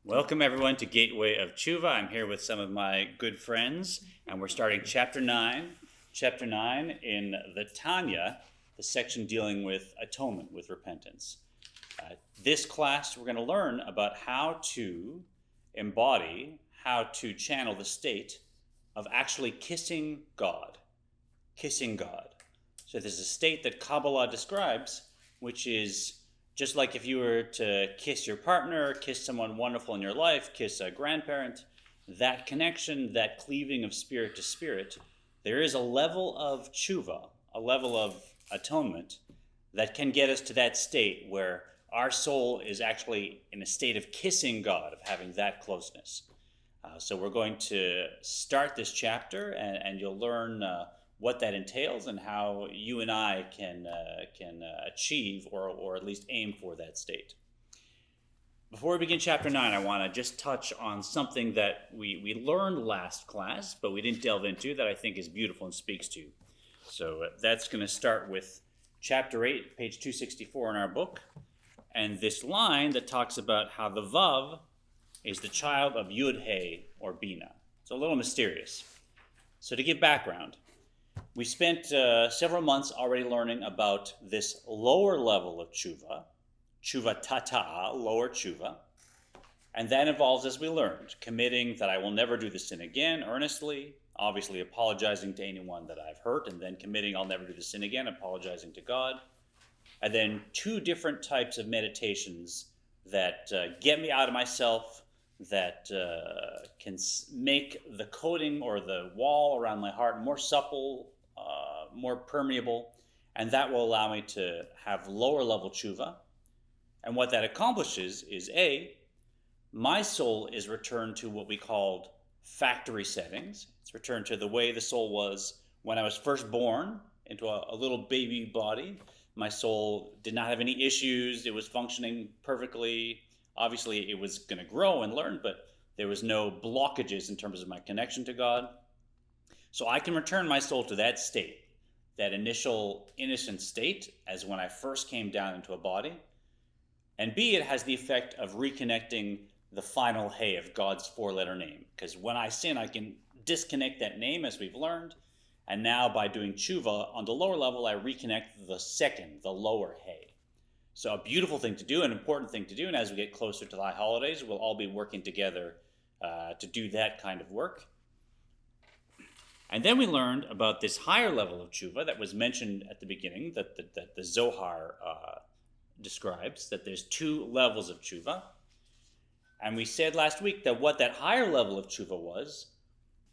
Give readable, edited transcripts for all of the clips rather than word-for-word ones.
Welcome everyone to Gateway of Chuva. I'm here with some of my good friends, and we're starting Chapter 9. Chapter 9 in the Tanya, the section dealing with atonement, with repentance. This class, we're going to learn about how to embody, how to channel the state of actually kissing God. Kissing God. So there's a state that Kabbalah describes, which is just like if you were to kiss your partner, kiss someone wonderful in your life, kiss a grandparent, that connection, that cleaving of spirit to spirit, there is a level of chuva, a level of atonement that can get us to that state where our soul is actually in a state of kissing God, of having that closeness. So we're going to start this chapter, and you'll learn what that entails and how you and I can achieve or at least aim for that state. Before we begin Chapter 9, I want to just touch on something that we learned last class, but we didn't delve into, that I think is beautiful and speaks to you. So that's going to start with Chapter 8, page 264 in our book, and this line that talks about how the Vav is the child of Yud-He, or Bina. It's a little mysterious. So to give background, we spent several months already learning about this lower level of chuva tata, lower chuva, and that involves, as we learned, committing that I will never do the sin again earnestly, obviously apologizing to anyone that I've hurt, and then committing I'll never do the sin again, apologizing to God, and then two different types of meditations that get me out of myself, that can make the coating or the wall around my heart more supple, more permeable, and that will allow me to have lower level tshuva. And what that accomplishes is my soul is returned to what we called factory settings. It's returned to the way the soul was when I was first born into a little baby body. My soul did not have any issues. It was functioning perfectly. Obviously, it was going to grow and learn, but there was no blockages in terms of my connection to God. So I can return my soul to that state, that initial innocent state, as when I first came down into a body. And B, it has the effect of reconnecting the final He of God's four-letter name. Because when I sin, I can disconnect that name, as we've learned. And now by doing tshuva on the lower level, I reconnect the second, the lower He. So a beautiful thing to do, an important thing to do, and as we get closer to the high holidays, we'll all be working together to do that kind of work. And then we learned about this higher level of tshuva that was mentioned at the beginning, that the Zohar describes, that there's two levels of tshuva. And we said last week that what that higher level of tshuva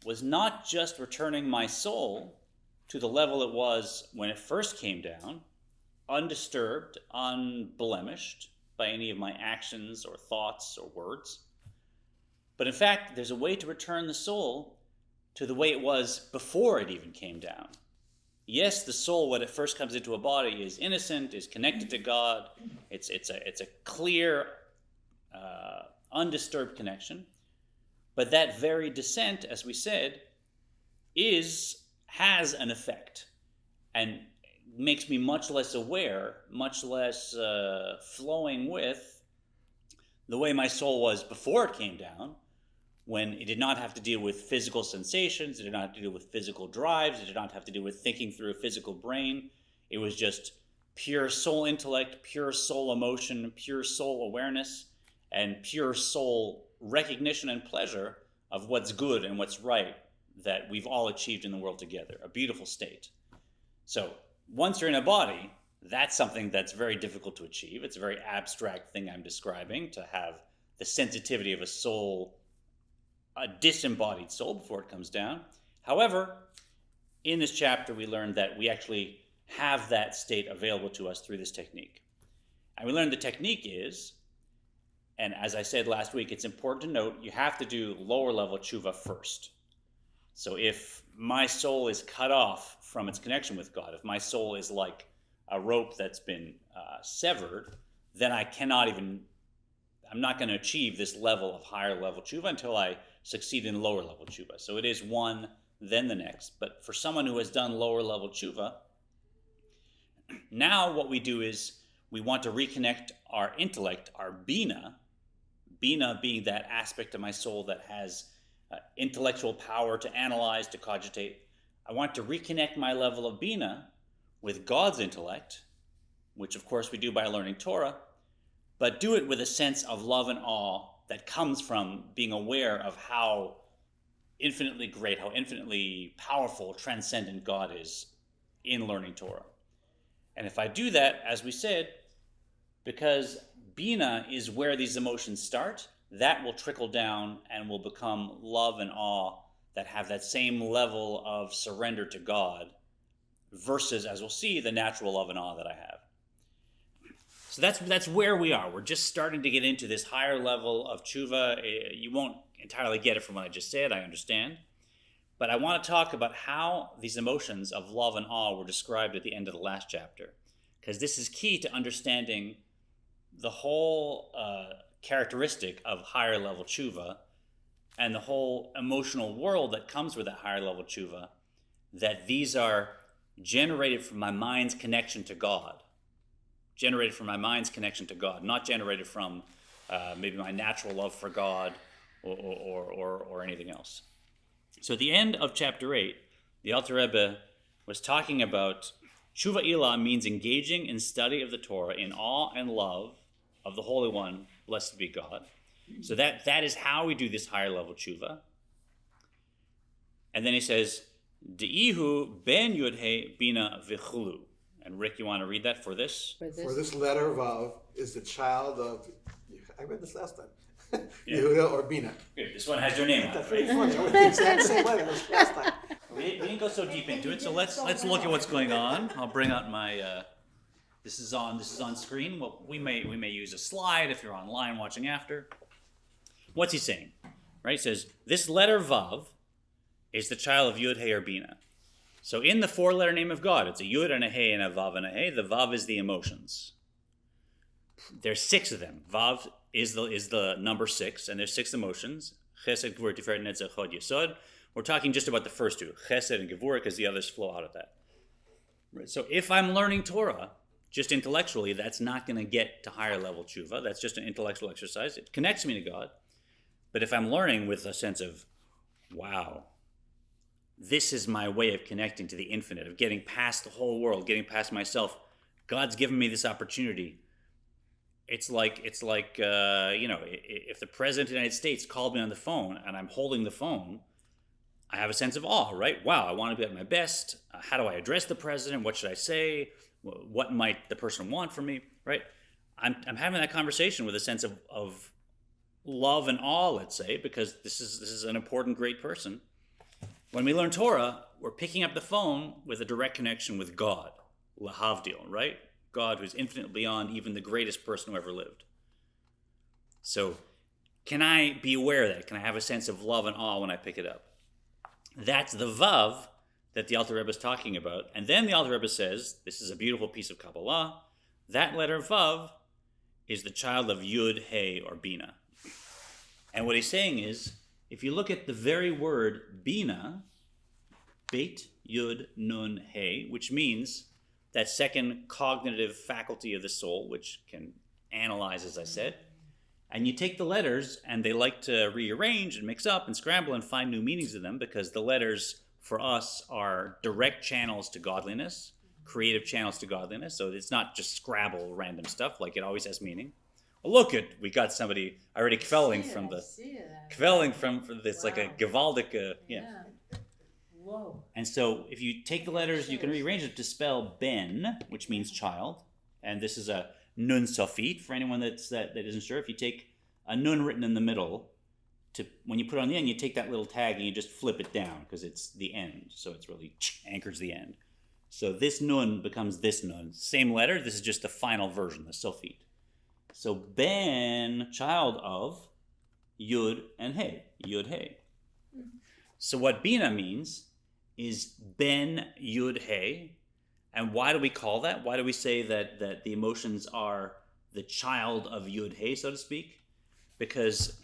was not just returning my soul to the level it was when it first came down, undisturbed, unblemished by any of my actions or thoughts or words. But in fact, there's a way to return the soul to the way it was before it even came down. Yes, the soul, when it first comes into a body, is innocent, is connected to God. It's a clear, undisturbed connection. But that very descent, as we said, has an effect, and makes me much less aware, much less flowing with the way my soul was before it came down, when it did not have to deal with physical sensations, it did not have to deal with physical drives, it did not have to deal with thinking through a physical brain. It was just pure soul intellect, pure soul emotion, pure soul awareness, and pure soul recognition and pleasure of what's good and what's right that we've all achieved in the world together. A beautiful state. So once you're in a body, that's something that's very difficult to achieve. It's a very abstract thing I'm describing, to have the sensitivity of a soul, a disembodied soul, before it comes down. However, in this chapter, we learned that we actually have that state available to us through this technique. And we learned the technique is, and as I said last week, it's important to note, you have to do lower level tshuva first. So if my soul is cut off from its connection with God, if my soul is like a rope that's been severed, then I'm not going to achieve this level of higher level tshuva until I succeed in lower level tshuva. So it is one, then the next. But for someone who has done lower level tshuva, now what we do is we want to reconnect our intellect, our bina, Bina being that aspect of my soul that has intellectual power to analyze, to cogitate. I want to reconnect my level of Bina with God's intellect, which of course we do by learning Torah, but do it with a sense of love and awe that comes from being aware of how infinitely great, how infinitely powerful, transcendent God is in learning Torah. And if I do that, as we said, because Bina is where these emotions start, that will trickle down and will become love and awe that have that same level of surrender to God versus, as we'll see, the natural love and awe that I have. So that's where we are. We're just starting to get into this higher level of tshuva. You won't entirely get it from what I just said, I understand. But I want to talk about how these emotions of love and awe were described at the end of the last chapter, because this is key to understanding the whole characteristic of higher level tshuva and the whole emotional world that comes with that higher level tshuva, that these are generated from my mind's connection to God. Generated from my mind's connection to God, not generated from maybe my natural love for God or anything else. So at the end of chapter 8, the Alter Rebbe was talking about tshuva ilah means engaging in study of the Torah in awe and love of the Holy One, blessed be God. So that is how we do this higher level tshuva. And then he says, De'ihu ben yudhe bina v'chulu. And Rick, you want to read that for this? For this letter Vav is the child of, I read this last time, Yehuda or Bina. Good. This one has your name on it. That's really funny. I read the exact same letter as last time. We didn't go so deep into it, so let's look at what's going on. I'll bring out my, this is on screen. Well, we may use a slide if you're online watching after. What's he saying? Right? He says, this letter Vav is the child of Yud, He, or Bina. So in the four-letter name of God, it's a Yud and a He and a Vav and a He. The Vav is the emotions. There's 6 of them. Vav is the number 6, and there's 6 emotions. Chesed, Gevurah, Tiferet, Netzach, Hod, Yesod. We're talking just about the first 2, Chesed and Gevurah, because the others flow out of that. Right. So if I'm learning Torah, just intellectually, that's not going to get to higher level tshuva. That's just an intellectual exercise. It connects me to God. But if I'm learning with a sense of, wow, this is my way of connecting to the infinite, of getting past the whole world, getting past myself. God's given me this opportunity. It's like if the President of the United States called me on the phone and I'm holding the phone, I have a sense of awe, right? Wow, I want to be at my best. How do I address the President? What should I say? What might the person want from me, right? I'm having that conversation with a sense of love and awe, let's say, because this is an important, great person. When we learn Torah, we're picking up the phone with a direct connection with God, lahavdil, right? God who's infinitely beyond even the greatest person who ever lived. So can I be aware of that? Can I have a sense of love and awe when I pick it up? That's the Vav that the Alter Rebbe is talking about. And then the Alter Rebbe says, this is a beautiful piece of Kabbalah, that letter Vav is the child of Yud, He, or Bina. And what he's saying is, if you look at the very word Bina, Beit, Yud, Nun, He, which means that second cognitive faculty of the soul, which can analyze, as I said, and you take the letters, and they like to rearrange and mix up and scramble and find new meanings in them, because the letters for us are direct channels to godliness, creative channels to godliness. So it's not just scrabble random stuff, like it always has meaning. Well, look, we got somebody already kvelling from this, wow. Like a Givaldic, yeah. Whoa. And so if you take the letters, you can rearrange it to spell Ben, which means child. And this is a Nun Sofit, for anyone that isn't sure. If you take a Nun written in the middle, when you put it on the end, you take that little tag and you just flip it down, because it's the end. So it's really anchors the end. So this Nun becomes this Nun. Same letter, this is just the final version, the Sofit. So Ben, child of Yud and He, Yud He. So what Bina means is Ben Yud He. And why do we call that? Why do we say that the emotions are the child of Yud He, so to speak? Because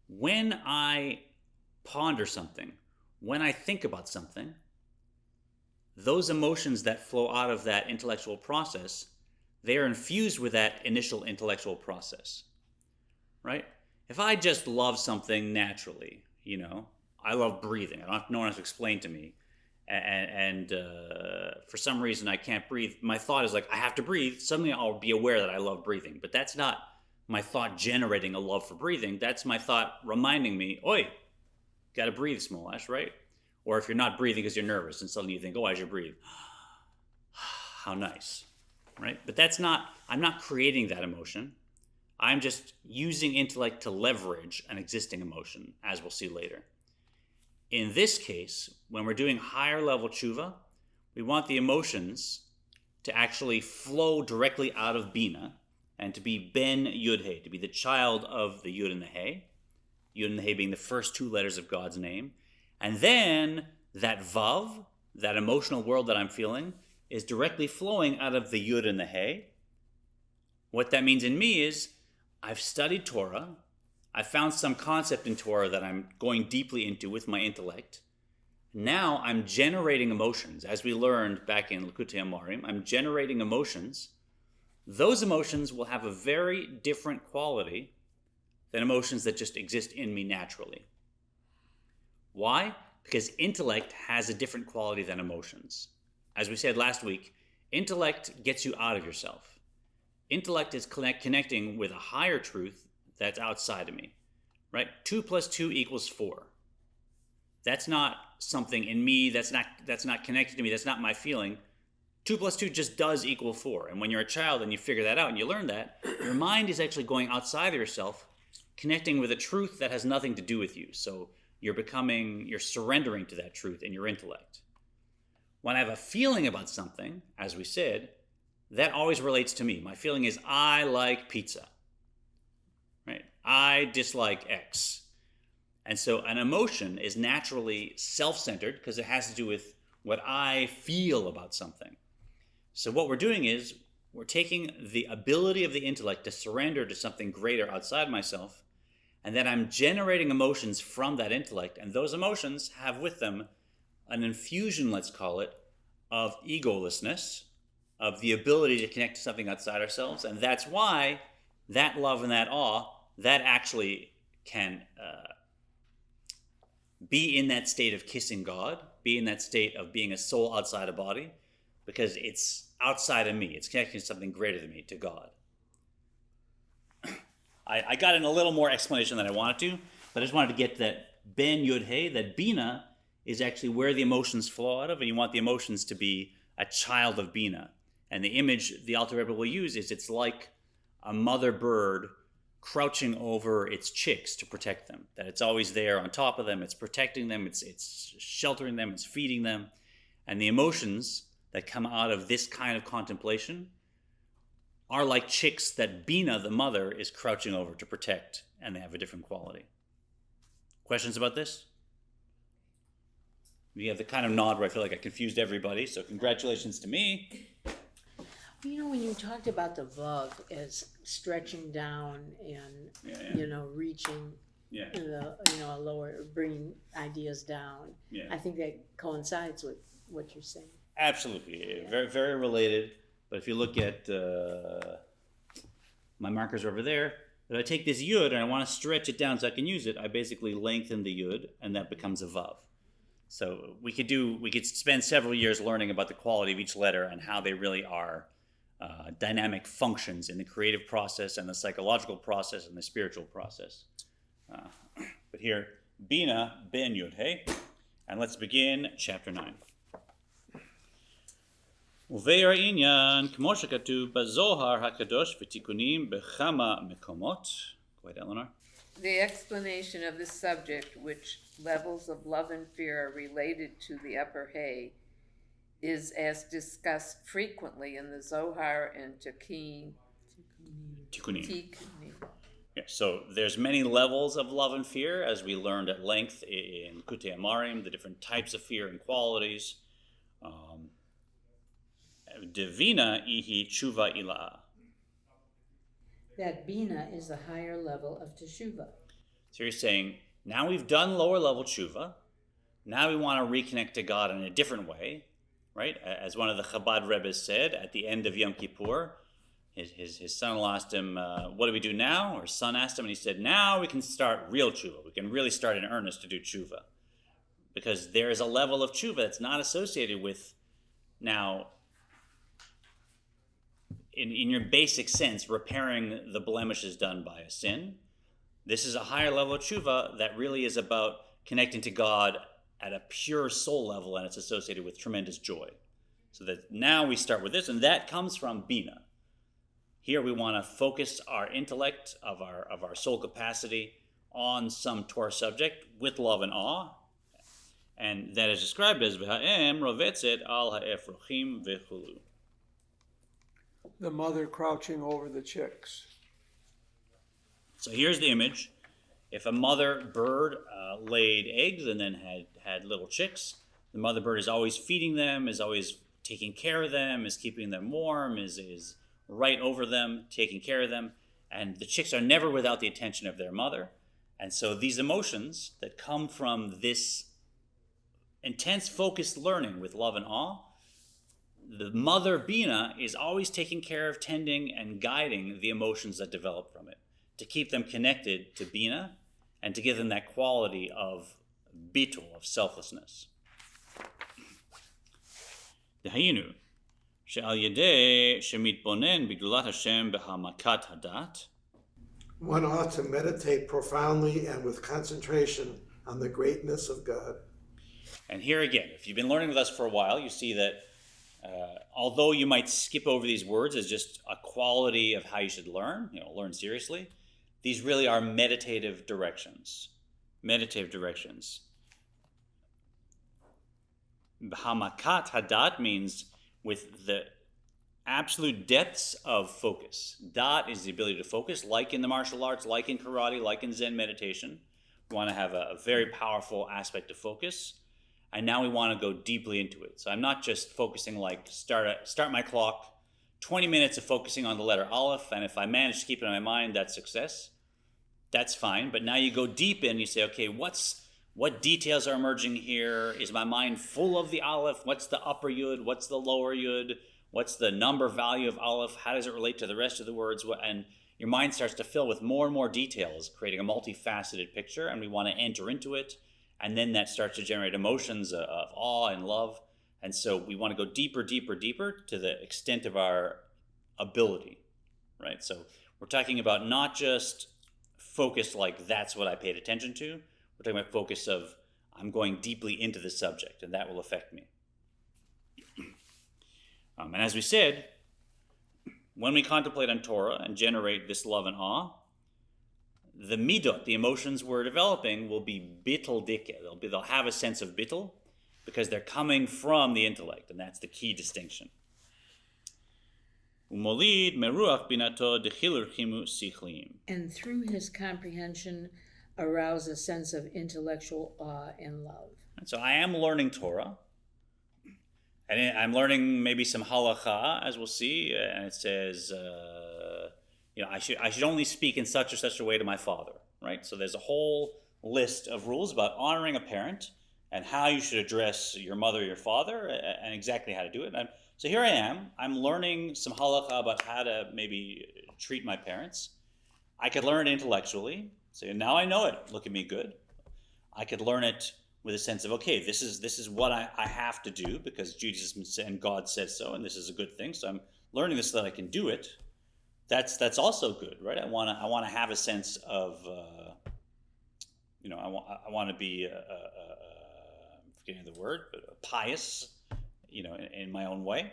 when I ponder something, when I think about something, those emotions that flow out of that intellectual process, they are infused with that initial intellectual process, right? if I just love something naturally, I love breathing. No one has to explain to me. And for some reason I can't breathe. My thought is like, I have to breathe. Suddenly I'll be aware that I love breathing. But that's not my thought generating a love for breathing. That's my thought reminding me, oi, got to breathe, Smolash, right? Or if you're not breathing because you're nervous and suddenly you think, oh, I should breathe. How nice, right? But I'm not creating that emotion. I'm just using intellect to leverage an existing emotion, as we'll see later. In this case, when we're doing higher level tshuva, we want the emotions to actually flow directly out of Bina and to be Ben Yud He, to be the child of the Yud and the He, Yud and the He being the first two letters of God's name. And then that Vav, that emotional world that I'm feeling, is directly flowing out of the Yud and the He. What that means in me is I've studied Torah. I found some concept in Torah that I'm going deeply into with my intellect. Now I'm generating emotions. As we learned back in Likutei Amarim, I'm generating emotions. Those emotions will have a very different quality than emotions that just exist in me naturally. Why? Because intellect has a different quality than emotions. As we said last week, intellect gets you out of yourself. Intellect is connecting with a higher truth that's outside of me, right? 2 + 2 = 4. That's not something in me, that's not connected to me, that's not my feeling. 2 + 2 just does equal 4. And when you're a child and you figure that out and you learn that, your mind is actually going outside of yourself, connecting with a truth that has nothing to do with you. So you're surrendering to that truth in your intellect. When I have a feeling about something, as we said, that always relates to me. My feeling is I like pizza, right? I dislike X. And so an emotion is naturally self-centered because it has to do with what I feel about something. So what we're doing is we're taking the ability of the intellect to surrender to something greater outside myself, and then I'm generating emotions from that intellect, and those emotions have with them an infusion, let's call it, of egolessness, of the ability to connect to something outside ourselves. And that's why that love and that awe, that actually can be in that state of kissing God, be in that state of being a soul outside a body, because it's outside of me. It's connecting to something greater than me, to God. I got in a little more explanation than I wanted to, but I just wanted to get that Ben Yud He, that Bina, is actually where the emotions flow out of, and you want the emotions to be a child of Bina. And the image the Alter Rebbe will use is it's like a mother bird crouching over its chicks to protect them. That it's always there on top of them, it's protecting them, it's sheltering them, it's feeding them. And the emotions that come out of this kind of contemplation are like chicks that Bina, the mother, is crouching over to protect, and they have a different quality. Questions about this? You have the kind of nod where I feel like I confused everybody, so congratulations to me. When you talked about the Vav as stretching down and, reaching, a lower, bringing ideas down, I think that coincides with what you're saying. Absolutely. Very, very related. But if you look at my markers over there, if I take this Yud and I want to stretch it down so I can use it, I basically lengthen the Yud, and that becomes a Vav. So we could spend several years learning about the quality of each letter and how they really are dynamic functions in the creative process and the psychological process and the spiritual process. But here, Bina Ben Yud He, and let's begin chapter 9. ובאר העניין, כמו שכתוב בזוהר הקדוש ותיקונים בכמה מקומות. Go ahead, Eleanor. The explanation of this subject, which levels of love and fear are related to the upper hay, is as discussed frequently in the Zohar and Tikkunim. Yeah, so there's many levels of love and fear, as we learned at length in Likutei Amarim, the different types of fear and qualities. Divina ihi chuva ilah. That Bina is the higher level of Teshuva. So you're saying, now we've done lower level chuva, now we want to reconnect to God in a different way, right? As one of the Chabad Rebbes said at the end of Yom Kippur, his son-in-law asked him, what do we do now? Or his son asked him, and he said, now we can start real chuva. We can really start in earnest to do chuva. Because there is a level of chuva that's not associated with, now, in your basic sense, repairing the blemishes done by a sin. This is a higher level of chuva that really is about connecting to God at a pure soul level, and it's associated with tremendous joy. So that now we start with this, and that comes from Bina. Here we want to focus our intellect of our soul capacity on some Torah subject with love and awe, and that is described as v'ha'em rovetzet al ha'efrochim v'chulu. The mother crouching over the chicks. So here's the image. If a mother bird laid eggs and then had little chicks, the mother bird is always feeding them, is always taking care of them, is keeping them warm, is right over them, taking care of them, and the chicks are never without the attention of their mother. And so these emotions that come from this intense focused learning with love and awe, the mother Bina is always taking care of, tending, and guiding the emotions that develop from it, to keep them connected to Bina and to give them that quality of bitul, of selflessness. Dehayinu, she'al yedei shemitbonen b'gdulat Hashem b'hamakat hadat. One ought to meditate profoundly and with concentration on the greatness of God. And here again, if you've been learning with us for a while, you see that although you might skip over these words as just a quality of how you should learn, learn seriously, these really are meditative directions. Meditative directions. Hamakat hadat means with the absolute depths of focus. Dat is the ability to focus, like in the martial arts, like in karate, like in Zen meditation. We want to have a very powerful aspect of focus. And now we want to go deeply into it. So I'm not just focusing like start my clock, 20 minutes of focusing on the letter Aleph, and if I manage to keep it in my mind, that's success. That's fine. But now you go deep in, you say, okay, what details are emerging here? Is my mind full of the Aleph? What's the upper Yud? What's the lower Yud? What's the number value of Aleph? How does it relate to the rest of the words? And your mind starts to fill with more and more details, creating a multifaceted picture, and we want to enter into it. And then that starts to generate emotions of awe and love. And so we want to go deeper, deeper, deeper to the extent of our ability, right? So we're talking about not just focus like that's what I paid attention to. We're talking about focus of I'm going deeply into the subject, and that will affect me. And as we said, when we contemplate on Torah and generate this love and awe, the midot, the emotions we're developing, will be bittul dike. They'll have a sense of bittul because they're coming from the intellect, and that's the key distinction. Umolid meruach binato dechilur chimu sichlim. And through his comprehension, arouse a sense of intellectual awe and love. And so I am learning Torah, and I'm learning maybe some halacha, as we'll see, and it says, I should only speak in such or such a way to my father, right? So there's a whole list of rules about honoring a parent and how you should address your mother or your father and exactly how to do it. So here I am. I'm learning some halacha about how to maybe treat my parents. I could learn it intellectually. So now I know it. Look at me, good. I could learn it with a sense of, okay, this is what I have to do because Jesus and God says so, and this is a good thing. So I'm learning this so that I can do it. That's also good, right? I want to have a sense of, I want to be, I'm forgetting the word, but pious, in my own way.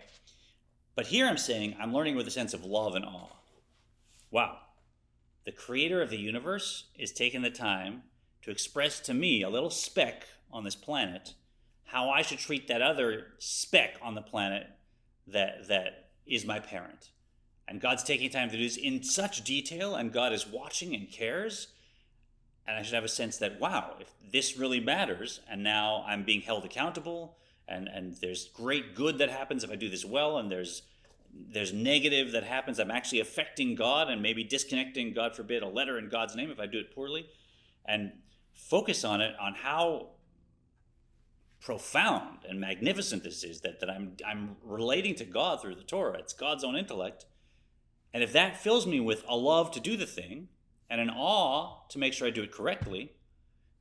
But here I'm saying I'm learning with a sense of love and awe. Wow, the creator of the universe is taking the time to express to me, a little speck on this planet, how I should treat that other speck on the planet that is my parent. And God's taking time to do this in such detail, and God is watching and cares. And I should have a sense that, wow, if this really matters, and now I'm being held accountable, and there's great good that happens if I do this well, and there's negative that happens, I'm actually affecting God and maybe disconnecting, God forbid, a letter in God's name if I do it poorly. And focus on it, on how profound and magnificent this is, that I'm relating to God through the Torah. It's God's own intellect. And if that fills me with a love to do the thing and an awe to make sure I do it correctly,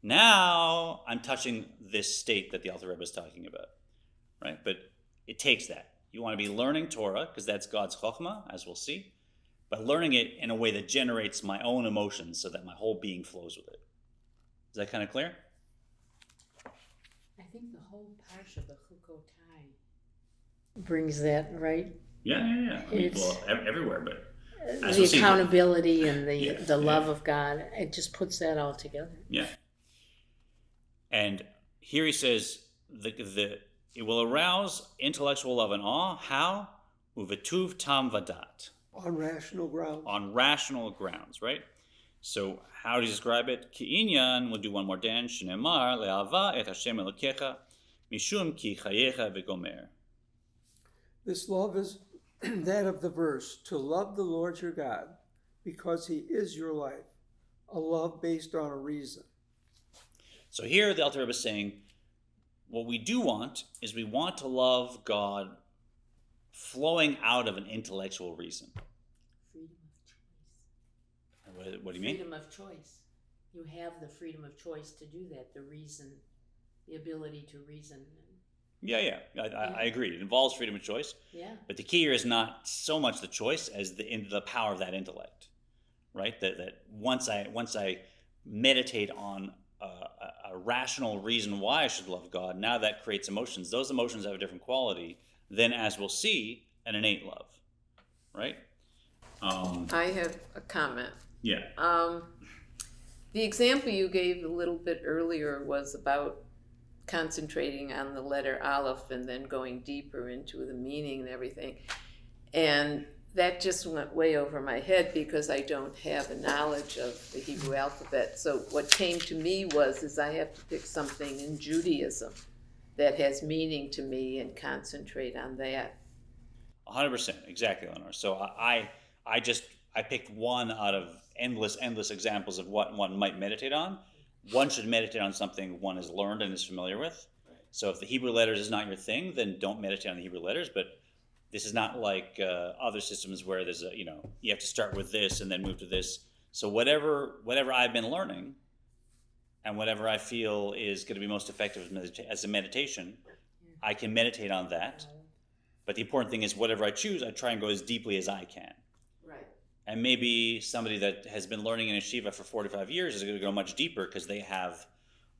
now I'm touching this state that the Alter Rebbe is talking about, right? But it takes that. You want to be learning Torah, because that's God's chokhmah, as we'll see, but learning it in a way that generates my own emotions so that my whole being flows with it. Is that kind of clear? I think the whole parsha, the Chukotai, brings that, right? Yeah. I mean, It's- everywhere, but as The we'll see, accountability and Yeah, the love of God, it just puts that all together. yeah. And here he says it will arouse intellectual love and awe. How? Uvetuv tam vadat. On rational grounds. On rational grounds, right? So how do you describe it? Ki inyan, we'll do one more dan, shenemar le'ava et Hashem elokecha mishum ki chayecha v'gomer. This love is that of the verse, to love the Lord your God, because he is your life, a love based on a reason. So here the Alter Rebbe is saying, what we do want is we want to love God flowing out of an intellectual reason. Freedom of choice. What do you mean? Freedom of choice. You have the freedom of choice to do that, the reason, the ability to reason. Yeah. I agree. It involves freedom of choice. Yeah. But the key here is not so much the choice as the power of that intellect, right? That once I meditate on a rational reason why I should love God, now that creates emotions. Those emotions have a different quality than, as we'll see, an innate love, right? I have a comment. Yeah. The example you gave a little bit earlier was about concentrating on the letter Aleph and then going deeper into the meaning and everything. And that just went way over my head because I don't have a knowledge of the Hebrew alphabet. So what came to me is I have to pick something in Judaism that has meaning to me and concentrate on that. 100%, exactly, Eleanor. So I picked one out of endless examples of what one might meditate on. One should meditate on something one has learned and is familiar with. So if the Hebrew letters is not your thing, then don't meditate on the Hebrew letters. But this is not like other systems where there's you have to start with this and then move to this. So whatever I've been learning and whatever I feel is going to be most effective as a meditation, I can meditate on that. But the important thing is whatever I choose, I try and go as deeply as I can. Right. And maybe somebody that has been learning in yeshiva for 45 years is going to go much deeper because they have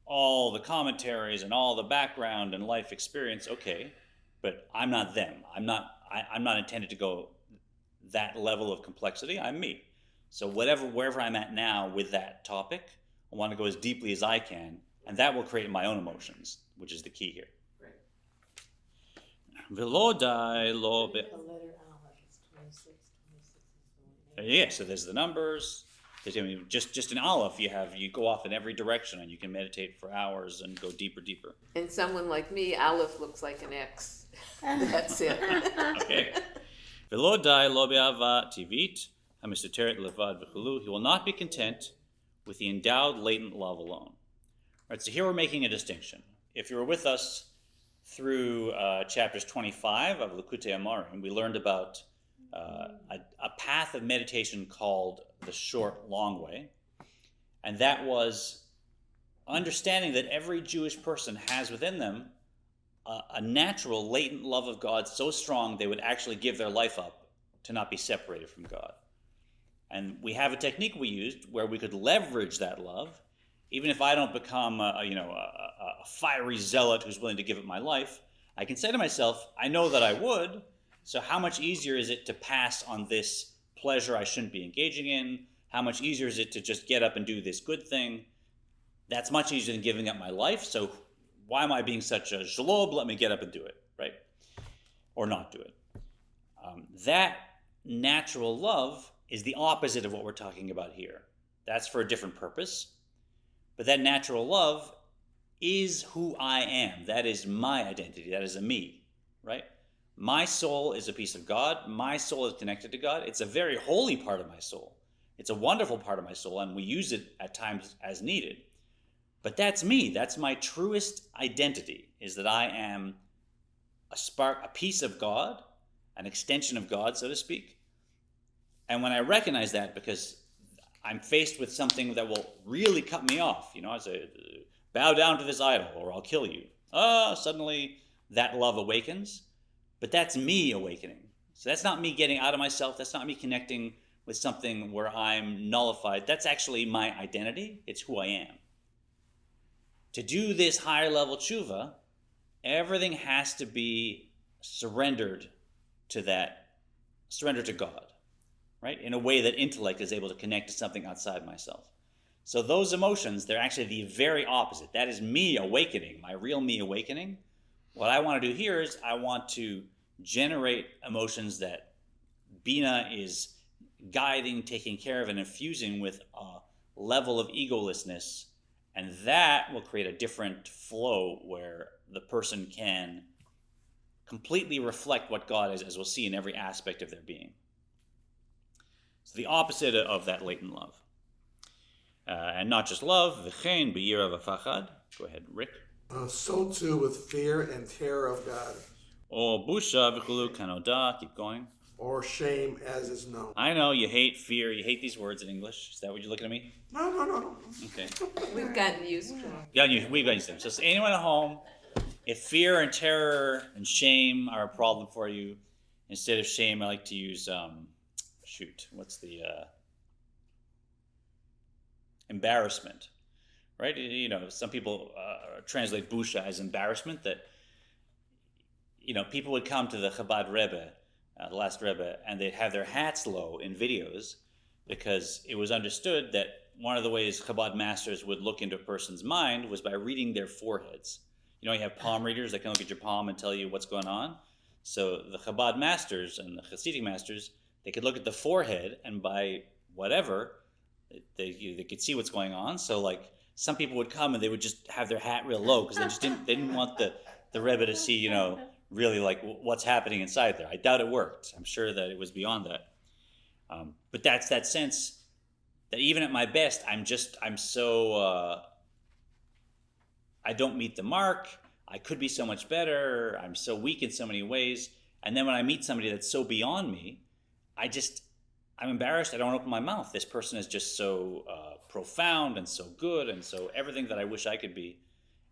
all the commentaries and all the background and life experience. Okay, but I'm not them. I'm not intended to go that level of complexity. I'm me. So wherever I'm at now with that topic, I want to go as deeply as I can, and that will create my own emotions, which is the key here. Right. V'lo dai lo be- The letter Aleph is 26 is the one. Yeah, so there's the numbers. Just in Aleph, you go off in every direction, and you can meditate for hours and go deeper. And someone like me, Aleph looks like an X. That's it. Okay. V'lo dai lo be'ava tivit hamisoteret levad v'chulu. He will not be content with the endowed latent love alone. All right. So here we're making a distinction. If you were with us through chapters 25 of Likutei Amarim, we learned about a path of meditation called the short, long way. And that was understanding that every Jewish person has within them a natural, latent love of God so strong they would actually give their life up to not be separated from God. And we have a technique we used where we could leverage that love, even if I don't become a fiery zealot who's willing to give up my life. I can say to myself, I know that I would, so how much easier is it to pass on this pleasure I shouldn't be engaging in? How much easier is it to just get up and do this good thing? That's much easier than giving up my life, so why am I being such a jlob? Let me get up and do it, right? Or not do it. That natural love is the opposite of what we're talking about here. That's for a different purpose. But that natural love is who I am. That is my identity. That is a me, right? My soul is a piece of God. My soul is connected to God. It's a very holy part of my soul. It's a wonderful part of my soul, and we use it at times as needed. But that's me. That's my truest identity, is that I am a piece of God, an extension of God, so to speak. And when I recognize that, because I'm faced with something that will really cut me off, I say, bow down to this idol or I'll kill you. Suddenly that love awakens, but that's me awakening. So that's not me getting out of myself. That's not me connecting with something where I'm nullified. That's actually my identity. It's who I am. To do this higher level tshuva, everything has to be surrendered to God, right? In a way that intellect is able to connect to something outside myself. So those emotions, they're actually the very opposite. That is me awakening, my real me awakening. What I want to do here is I want to generate emotions that Bina is guiding, taking care of, and infusing with a level of egolessness. And that will create a different flow where the person can completely reflect what God is, as we'll see in every aspect of their being. So the opposite of that latent love. And not just love, v'chein b'yira v'fachad. Go ahead, Rick. So too with fear and terror of God. Or busha v'chulu kanoda. Keep going. Or shame as is known. I know you hate fear. You hate these words in English. Is that what you're looking at me? No. Okay. We've gotten used to them. Yeah, we've got used to them. So anyone at home, if fear and terror and shame are a problem for you, instead of shame, I like to use, what's the embarrassment, right? Some people translate busha as embarrassment, that, people would come to the Chabad Rebbe, the last Rebbe, and they'd have their hats low in videos because it was understood that one of the ways Chabad masters would look into a person's mind was by reading their foreheads. You have palm readers that can look at your palm and tell you what's going on. So the Chabad masters and the Hasidic masters, they could look at the forehead, and by whatever, they could see what's going on. So some people would come and they would just have their hat real low because they didn't want the Rebbe to see, really what's happening inside there. I doubt it worked. I'm sure that it was beyond that. But that's that sense that even at my best, I'm so, I don't meet the mark. I could be so much better. I'm so weak in so many ways. And then when I meet somebody that's so beyond me, I'm embarrassed. I don't open my mouth. This person is just so profound and so good and so everything that I wish I could be.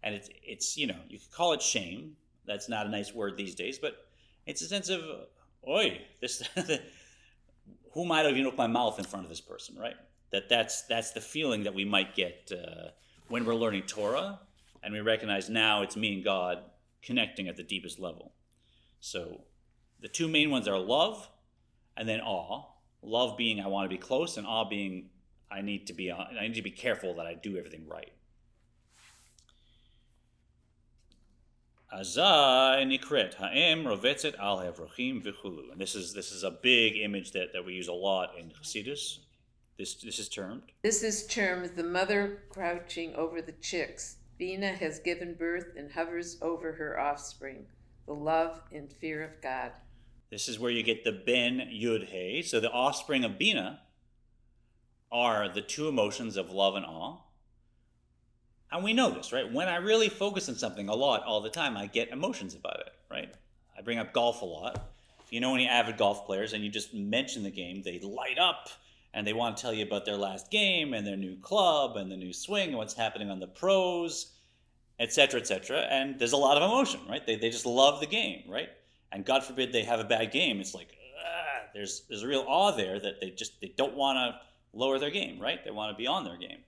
And it's you could call it shame. That's not a nice word these days, but it's a sense of, who might have even opened my mouth in front of this person, right? That's the feeling that we might get when we're learning Torah, and we recognize now it's me and God connecting at the deepest level. So the two main ones are love and then awe. Love being I want to be close, and awe being I need to be careful that I do everything right. Azai nikret ha'em rovetzet al havrochim v'chulu. And this is a big image that we use a lot in Chassidus. This is termed. This is termed the mother crouching over the chicks. Bina has given birth and hovers over her offspring, the love and fear of God. This is where you get the Ben Yud He. So the offspring of Bina are the two emotions of love and awe. And we know this, right? When I really focus on something a lot, all the time, I get emotions about it, right? I bring up golf a lot. If you know any avid golf players and you just mention the game, they light up and they want to tell you about their last game and their new club and the new swing and what's happening on the pros, etc., etc. And there's a lot of emotion, right? They just love the game, right? And God forbid they have a bad game. It's there's a real awe there that they don't want to lower their game, right? They want to be on their game.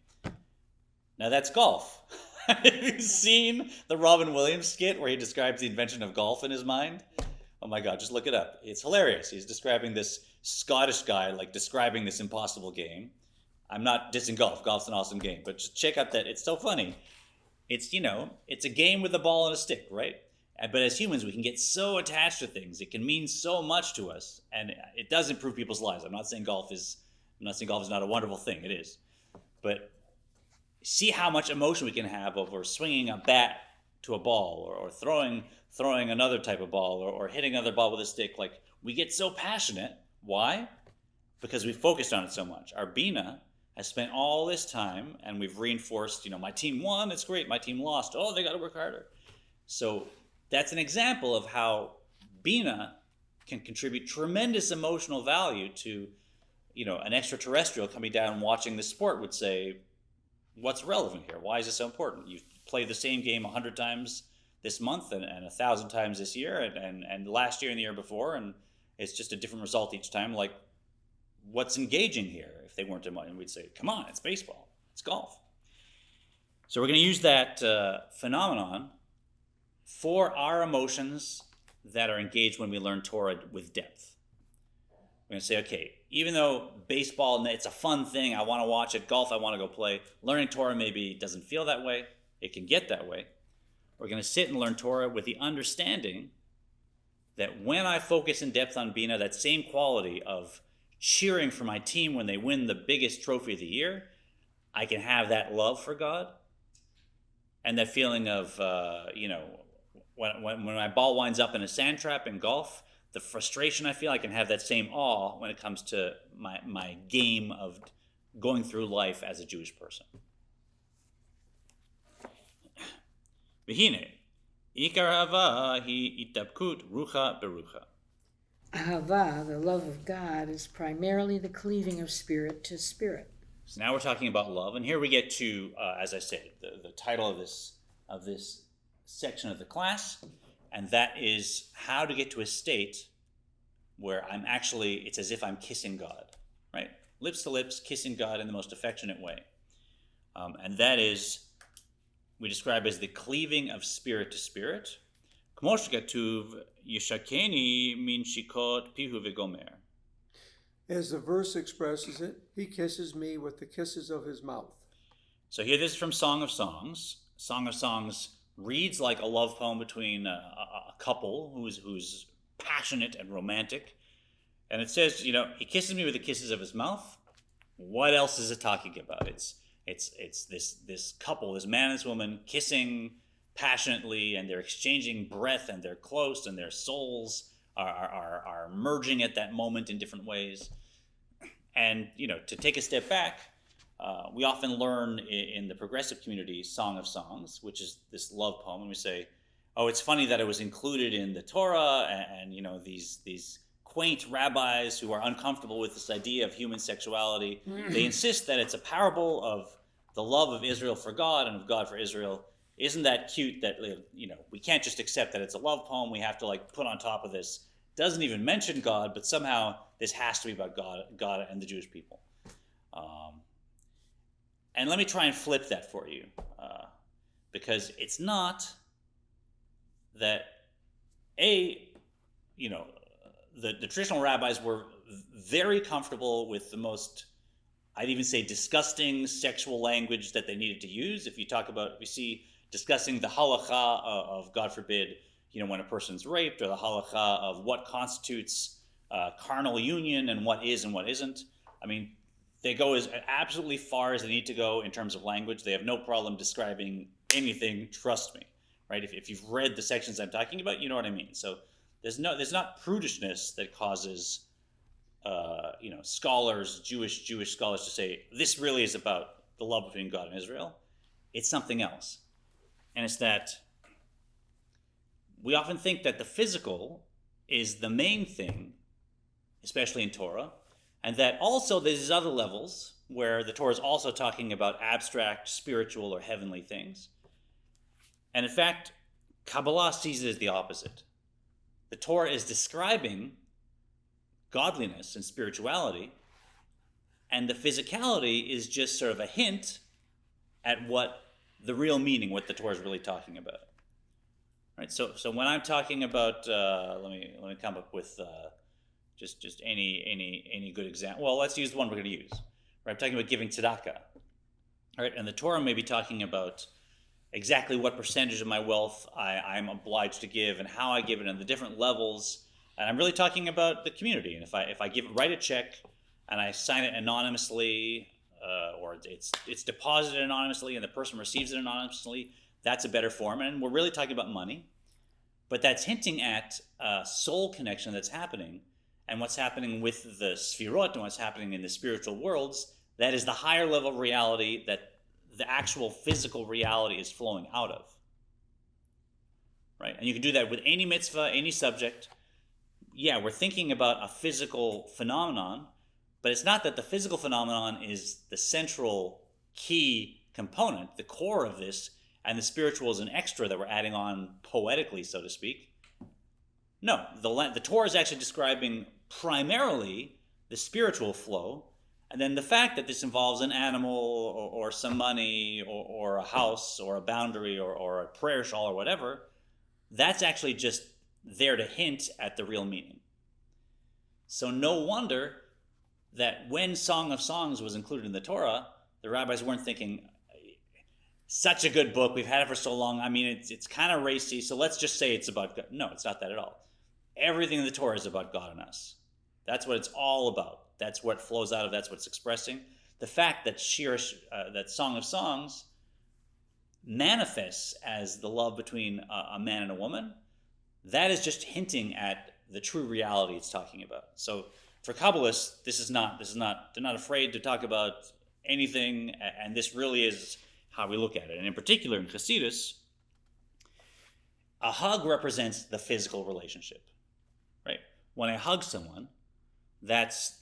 Now that's golf. Have you seen the Robin Williams skit where he describes the invention of golf in his mind? Oh my God, just look it up. It's hilarious. He's describing this Scottish guy, describing this impossible game. I'm not dissing golf. Golf's an awesome game. But just check out that. It's so funny. It's, it's a game with a ball and a stick, right? But as humans, we can get so attached to things. It can mean so much to us. And it does improve people's lives. I'm not saying golf is not a wonderful thing. It is. But see how much emotion we can have over swinging a bat to a ball or throwing another type of ball or hitting another ball with a stick. We get so passionate. Why? Because we focused on it so much. Our Bina has spent all this time and we've reinforced, my team won, it's great. My team lost. Oh, they got to work harder. So that's an example of how Bina can contribute tremendous emotional value to an extraterrestrial coming down and watching the sport would say, what's relevant here? Why is it so important? You've played the same game 100 times this month and 1,000 times this year and last year and the year before, and it's just a different result each time. Like, what's engaging here? If they weren't in mind, we'd say, come on, it's baseball, it's golf. So we're going to use that phenomenon for our emotions that are engaged when we learn Torah with depth. We're going to say, okay, even though baseball, it's a fun thing, I want to watch it, golf, I want to go play, learning Torah maybe doesn't feel that way, it can get that way. We're going to sit and learn Torah with the understanding that when I focus in depth on Bina, that same quality of cheering for my team when they win the biggest trophy of the year, I can have that love for God and that feeling of, when my ball winds up in a sand trap in golf, the frustration I feel, I can have that same awe when it comes to my game of going through life as a Jewish person. V'hine, ikar hava hi itapkut rucha berucha. Ahava, the love of God, is primarily the cleaving of spirit to spirit. So now we're talking about love, and here we get to, as I said, the title of this section of the class, and that is how to get to a state where it's as if I'm kissing God, right? Lips to lips, kissing God in the most affectionate way. And that is, we describe as the cleaving of spirit to spirit. K'mo shekatuv, yishakeni min shikot pihu v'gomer. As the verse expresses it, he kisses me with the kisses of his mouth. So here this is from Song of Songs. Song of Songs reads like a love poem between a couple who's passionate and romantic. And it says, he kisses me with the kisses of his mouth. What else is it talking about? It's this couple, this man and this woman, kissing passionately, and they're exchanging breath, and they're close, and their souls are merging at that moment in different ways. And, to take a step back, we often learn in the progressive community Song of Songs, which is this love poem, and we say, oh, it's funny that it was included in the Torah, and these quaint rabbis who are uncomfortable with this idea of human sexuality, they insist that it's a parable of the love of Israel for God and of God for Israel. Isn't that cute that, we can't just accept that it's a love poem, we have to put on top of this. Doesn't even mention God, but somehow this has to be about God and the Jewish people. And let me try and flip that for you, because it's not that, the traditional rabbis were very comfortable with the most, I'd even say, disgusting sexual language that they needed to use. If we see discussing the halakha of, God forbid, when a person's raped, or the halakha of what constitutes carnal union and what is and what isn't. I mean, they go as absolutely far as they need to go in terms of language. They have no problem describing anything, trust me, right? If you've read the sections I'm talking about, you know what I mean. So there's not prudishness that causes, scholars, Jewish scholars to say, this really is about the love between God and Israel. It's something else. And it's that we often think that the physical is the main thing, especially in Torah, and that also there's these other levels where the Torah is also talking about abstract, spiritual, or heavenly things. And in fact, Kabbalah sees it as the opposite. The Torah is describing godliness and spirituality, and the physicality is just sort of a hint at what the real meaning, what the Torah is really talking about. Right. So when I'm talking about, let me come up with just any good example. Well, let's use the one we're going to use. Right. I'm talking about giving tzedakah. All right, and the Torah may be talking about exactly what percentage of my wealth I'm obliged to give and how I give it and the different levels. And I'm really talking about the community. And if I write a check and I sign it anonymously, or it's deposited anonymously and the person receives it anonymously, that's a better form. And we're really talking about money. But that's hinting at a soul connection that's happening, and what's happening with the sfirot and what's happening in the spiritual worlds. That is the higher level reality that the actual physical reality is flowing out of. Right? And you can do that with any mitzvah, any subject. Yeah, we're thinking about a physical phenomenon, But it's not that the physical phenomenon is the central key component, the core of this, and the spiritual is an extra that we're adding on poetically, so to speak. No, the Torah is actually describing primarily the spiritual flow, and then the fact that this involves an animal or some money or a house or a boundary or a prayer shawl or whatever, that's actually just there to hint at the real meaning. So no wonder that when Song of Songs was included in the Torah, the rabbis weren't thinking, such a good book, we've had it for so long, I mean, it's kind of racy, so let's just say it's about God. No, it's not that at all. Everything in the Torah is about God and us. That's what it's all about. That's what flows out of, that's what it's expressing. The fact that that Song of Songs manifests as the love between a man and a woman, that is just hinting at the true reality it's talking about. So for Kabbalists, they're not afraid to talk about anything, and this really is how we look at it. And in particular, in Hasidus, a hug represents the physical relationship, right? When I hug someone, that's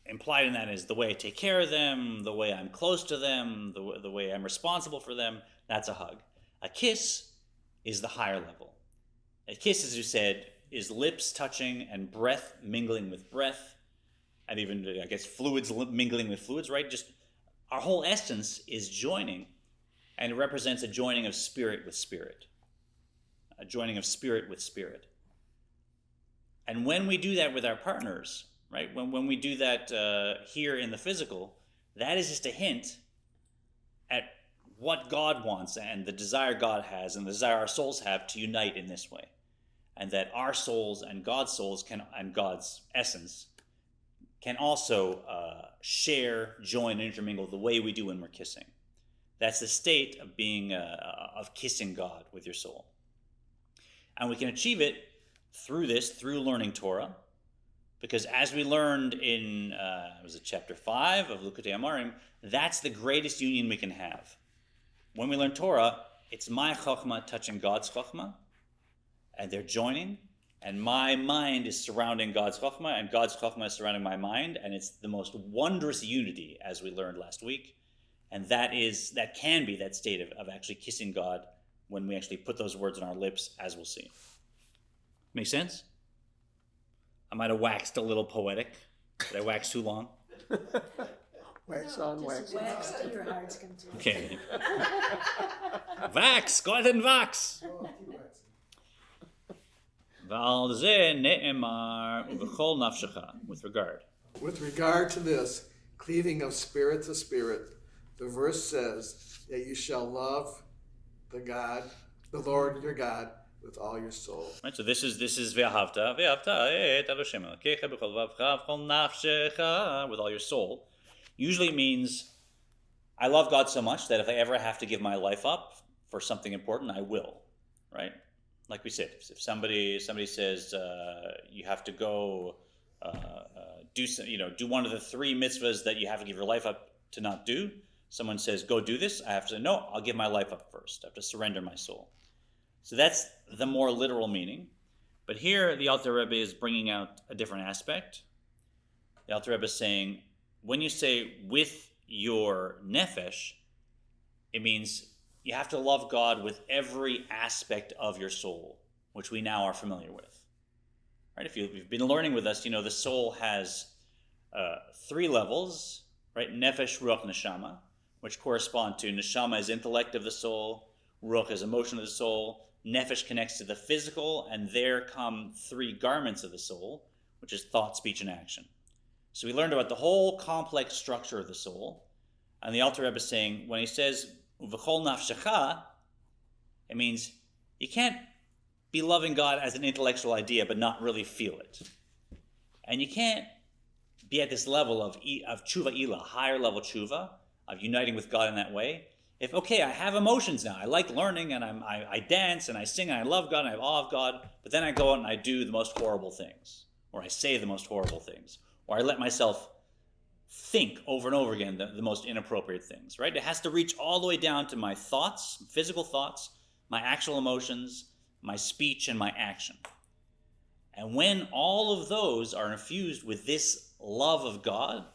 implied in that is the way I take care of them, the way I'm close to them, the way I'm responsible for them. That's a hug. A kiss is the higher level. A kiss, as you said, is lips touching and breath mingling with breath, and even, I guess, fluids mingling with fluids, right? Just our whole essence is joining, and it represents a joining of spirit with spirit, a joining of spirit with spirit. And when we do that with our partners, right, when we do that here in the physical, that is just a hint at what God wants and the desire God has and the desire our souls have to unite in this way. And that our souls and God's souls and God's essence can also share, join, and intermingle the way we do when we're kissing. That's the state of being, of kissing God with your soul. And we can achieve it through learning Torah, because as we learned in, was it chapter 5 of Likutei Amarim, that's the greatest union we can have. When we learn Torah, it's my chokhmah touching God's chokhmah, and they're joining, and my mind is surrounding God's chokhmah, and God's chokhmah is surrounding my mind, and it's the most wondrous unity, as we learned last week. And that can be that state of actually kissing God when we actually put those words on our lips, as we'll see. Make sense? I might have waxed a little poetic. Did I wax too long? Wax on, wax off. Wax till your heart's content. Okay. Wax, go ahead and wax. With regard. With regard to this cleaving of spirit to spirit, the verse says that you shall love the Lord your God, with all your soul. Right, so this is ve'ahavta et Elohecha b'chol vavcha v'chol nafshecha, with all your soul. Usually means I love God so much that if I ever have to give my life up for something important, I will. Right? Like we said, if somebody says you have to go do one of the 3 mitzvahs that you have to give your life up to not do. Someone says go do this, I have to say no. I'll give my life up first. I have to surrender my soul. So that's the more literal meaning. But here the Alter Rebbe is bringing out a different aspect. The Alter Rebbe is saying, when you say with your nefesh, it means you have to love God with every aspect of your soul, which we now are familiar with. Right? If you've been learning with us, the soul has 3 levels, right? Nefesh, Ruach, Neshama, which correspond to neshama is intellect of the soul, Ruach is emotion of the soul, Nefesh connects to the physical, and there come 3 garments of the soul, which is thought, speech, and action. So we learned about the whole complex structure of the soul, and the Alter Rebbe is saying, when he says, V'chol nafshecha, it means you can't be loving God as an intellectual idea but not really feel it. And you can't be at this level of chuva ilah, higher level chuva, of uniting with God in that way, if, okay, I have emotions now, I like learning, and I dance, and I sing, and I love God, and I have awe of God, but then I go out and I do the most horrible things, or I say the most horrible things, or I let myself think over and over again the most inappropriate things, right? It has to reach all the way down to my thoughts, physical thoughts, my actual emotions, my speech, and my action. And when all of those are infused with this love of God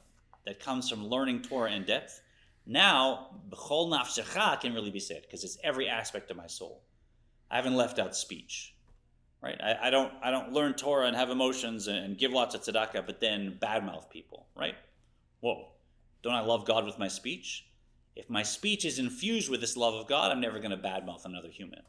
that comes from learning Torah in depth, now b'chol nafshecha can really be said, because it's every aspect of my soul. I haven't left out speech, right? I don't learn Torah and have emotions and give lots of tzedakah, but then badmouth people, right? Whoa, don't I love God with my speech? If my speech is infused with this love of God, I'm never going to badmouth another human.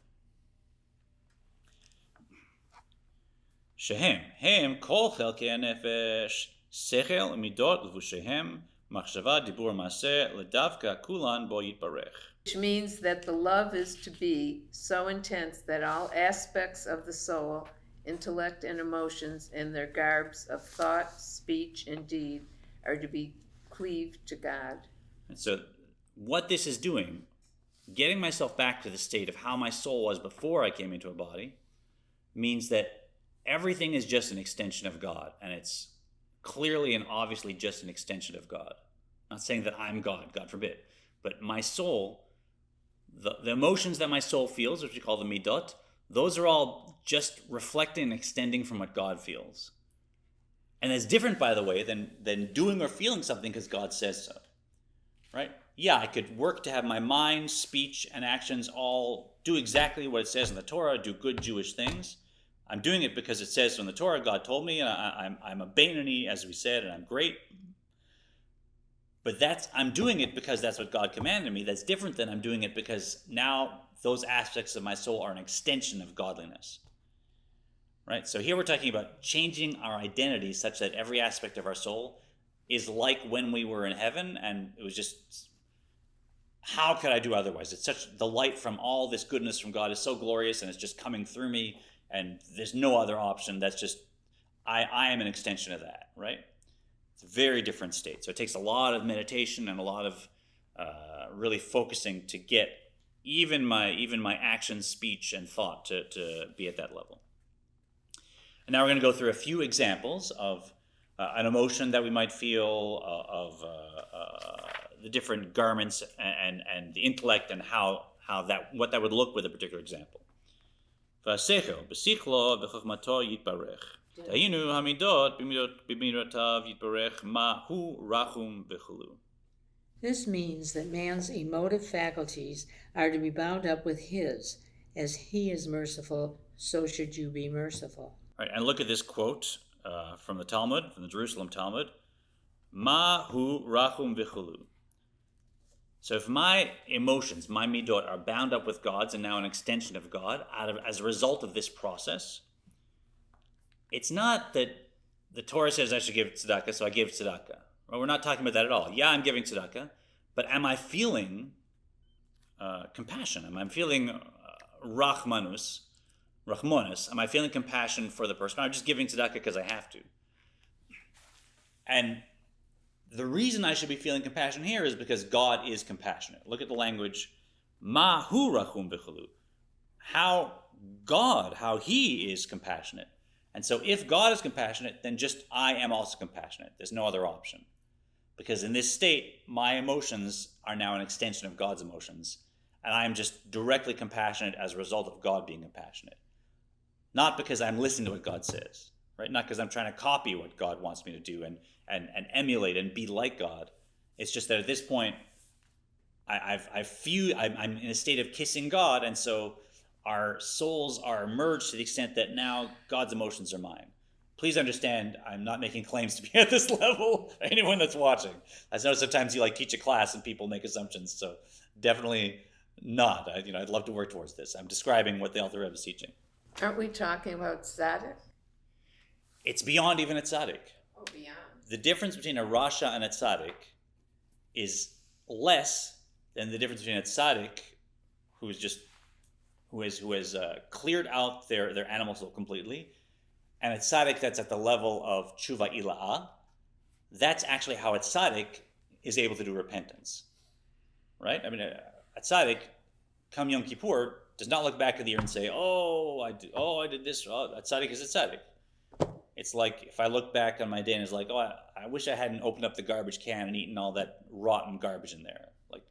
Shehem kol chelkei hanefesh, sechel midot levushehem, machshava dibur maaseh ledavka kulan bo yitbarech. Which means that the love is to be so intense that all aspects of the soul, intellect and emotions, and their garbs of thought, speech, and deed are to be cleaved to God. And so what this is doing, getting myself back to the state of how my soul was before I came into a body, means that everything is just an extension of God, and it's clearly and obviously just an extension of God. I'm not saying that I'm God, God forbid, but my soul, the emotions that my soul feels, which we call the midot, those are all just reflecting and extending from what God feels. And that's different, by the way, than doing or feeling something because God says so, right? Yeah, I could work to have my mind, speech, and actions all do exactly what it says in the Torah, do good Jewish things. I'm doing it because it says in the Torah, God told me, and I'm a Beinoni, as we said, and I'm great. But I'm doing it because that's what God commanded me. That's different than I'm doing it because now those aspects of my soul are an extension of godliness. Right? So here we're talking about changing our identity such that every aspect of our soul is like when we were in heaven, and it was just, how could I do otherwise? It's such, the light from all this goodness from God is so glorious, and it's just coming through me, and there's no other option. That's just, I am an extension of that, right? It's a very different state. So it takes a lot of meditation and a lot of really focusing to get even my action, speech, and thought to be at that level. And now we're going to go through a few examples of an emotion that we might feel, of the different garments and the intellect, and what that would look with a particular example. והשכל, בשכלו וחוכמתו יתברך. דהיינו המידות במידותיו יתברך, מה הוא רחום וכו'. This means that man's emotive faculties are to be bound up with his. As he is merciful, so should you be merciful. All right, and look at this quote from the Talmud, from the Jerusalem Talmud. Ma hu rachum v'chulu. So if my emotions, my midot, are bound up with God's and now an extension of God as a result of this process, it's not that the Torah says I should give tzedakah, so I give tzedakah. Well, we're not talking about that at all. Yeah, I'm giving tzedakah, but am I feeling compassion? Am I feeling rachmonus? Am I feeling compassion for the person? I'm just giving tzedakah because I have to. And the reason I should be feeling compassion here is because God is compassionate. Look at the language. Ma hu rachum v'chulu. How he is compassionate. And so if God is compassionate, then just I am also compassionate. There's no other option. Because in this state, my emotions are now an extension of God's emotions. And I am just directly compassionate as a result of God being compassionate. Not because I'm listening to what God says, right? Not because I'm trying to copy what God wants me to do and emulate and be like God. It's just that at this point, I'm in a state of kissing God, and so our souls are merged to the extent that now God's emotions are mine. Please understand, I'm not making claims to be at this level. Anyone that's watching, I know sometimes you teach a class and people make assumptions, so definitely not. I'd love to work towards this. I'm describing what the Alter Rebbe is teaching. Aren't we talking about tzaddik? It's beyond even a tzaddik. Oh, beyond. The difference between a rasha and a tzaddik is less than the difference between a tzaddik who has cleared out their animal soul completely, and a tzaddik that's at the level of chuva ila'ah. That's actually how a tzaddik is able to do repentance, right? I mean, a tzaddik, come Yom Kippur, does not look back at the year and say, I did this. Oh, a tzaddik is a tzaddik. It's like if I look back on my day and it's like, I wish I hadn't opened up the garbage can and eaten all that rotten garbage in there. Like,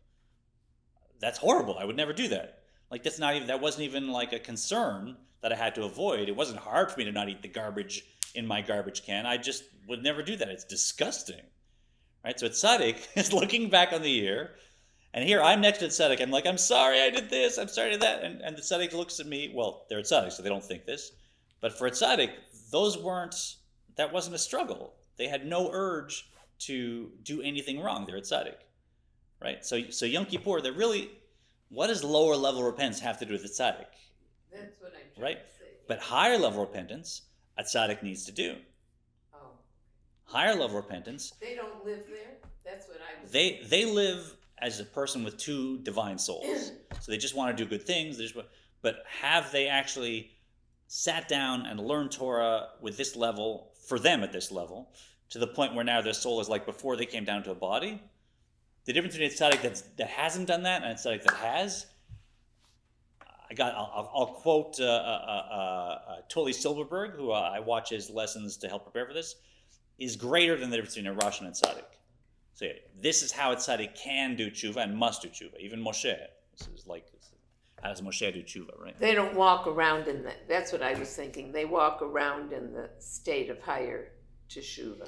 that's horrible. I would never do that. Like that wasn't even like a concern that I had to avoid. It wasn't hard for me to not eat the garbage in my garbage can. I just would never do that. It's disgusting, right? So tzaddik is looking back on the year, and here I'm next to tzaddik. I'm like, I'm sorry I did this. I'm sorry I did that. And the tzaddik looks at me. Well, they're tzaddik, so they don't think this. But for a tzaddik, that wasn't a struggle. They had no urge to do anything wrong. They're a tzaddik, right? So Yom Kippur, what does lower level repentance have to do with the tzaddik? That's what I'm trying to say. But higher level repentance, a tzaddik needs to do. Oh. Higher level repentance. They don't live there? That's what I was They live as a person with two divine souls. So they just want to do good things. But have they actually sat down and learned Torah with this level, for them at this level, to the point where now their soul is like before they came down to a body? The difference between a tzaddik that hasn't done that and a tzaddik that has, I'll quote Tully Silverberg, who I watch his lessons to help prepare for this, is greater than the difference between a Rosh and a tzaddik. So yeah, this is how a tzaddik can do chuva and must do chuva. Even Moshe, this is like, how does Moshe do chuva, right? They don't walk around in that. That's what I was thinking. They walk around in the state of higher teshuva.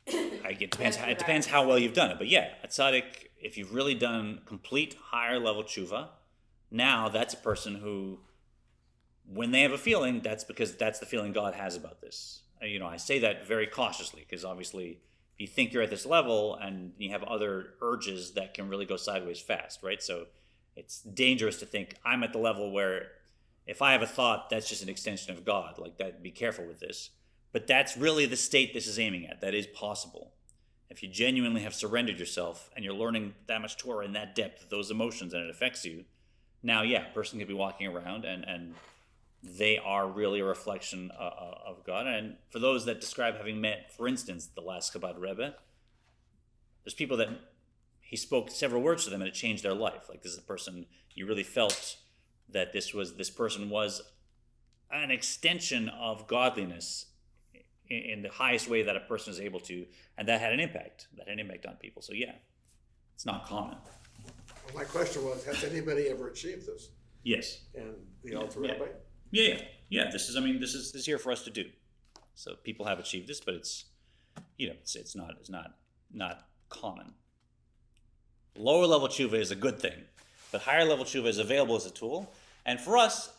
It depends how well you've done it. But yeah, a tzaddik, if you've really done complete higher level chuva, now that's a person who, when they have a feeling, that's because that's the feeling God has about this. I say that very cautiously, because obviously if you think you're at this level and you have other urges that can really go sideways fast, right? So it's dangerous to think I'm at the level where if I have a thought, that's just an extension of God. Like that, be careful with this. But that's really the state this is aiming at. That is possible. If you genuinely have surrendered yourself and you're learning that much Torah in that depth, those emotions, and it affects you, now, yeah, a person could be walking around and they are really a reflection of God. And for those that describe having met, for instance, the last Chabad Rebbe, there's people that he spoke several words to them and it changed their life. Like this is a person, you really felt that this person was an extension of godliness in the highest way that a person is able to, and that had an impact. That had an impact on people. So yeah, it's not common. Well, my question was, has anybody ever achieved this? Yes. And the Alter Rabbi? Yeah. This is here for us to do. So people have achieved this, but it's not common. Lower level tshuva is a good thing, but higher level tshuva is available as a tool. And for us,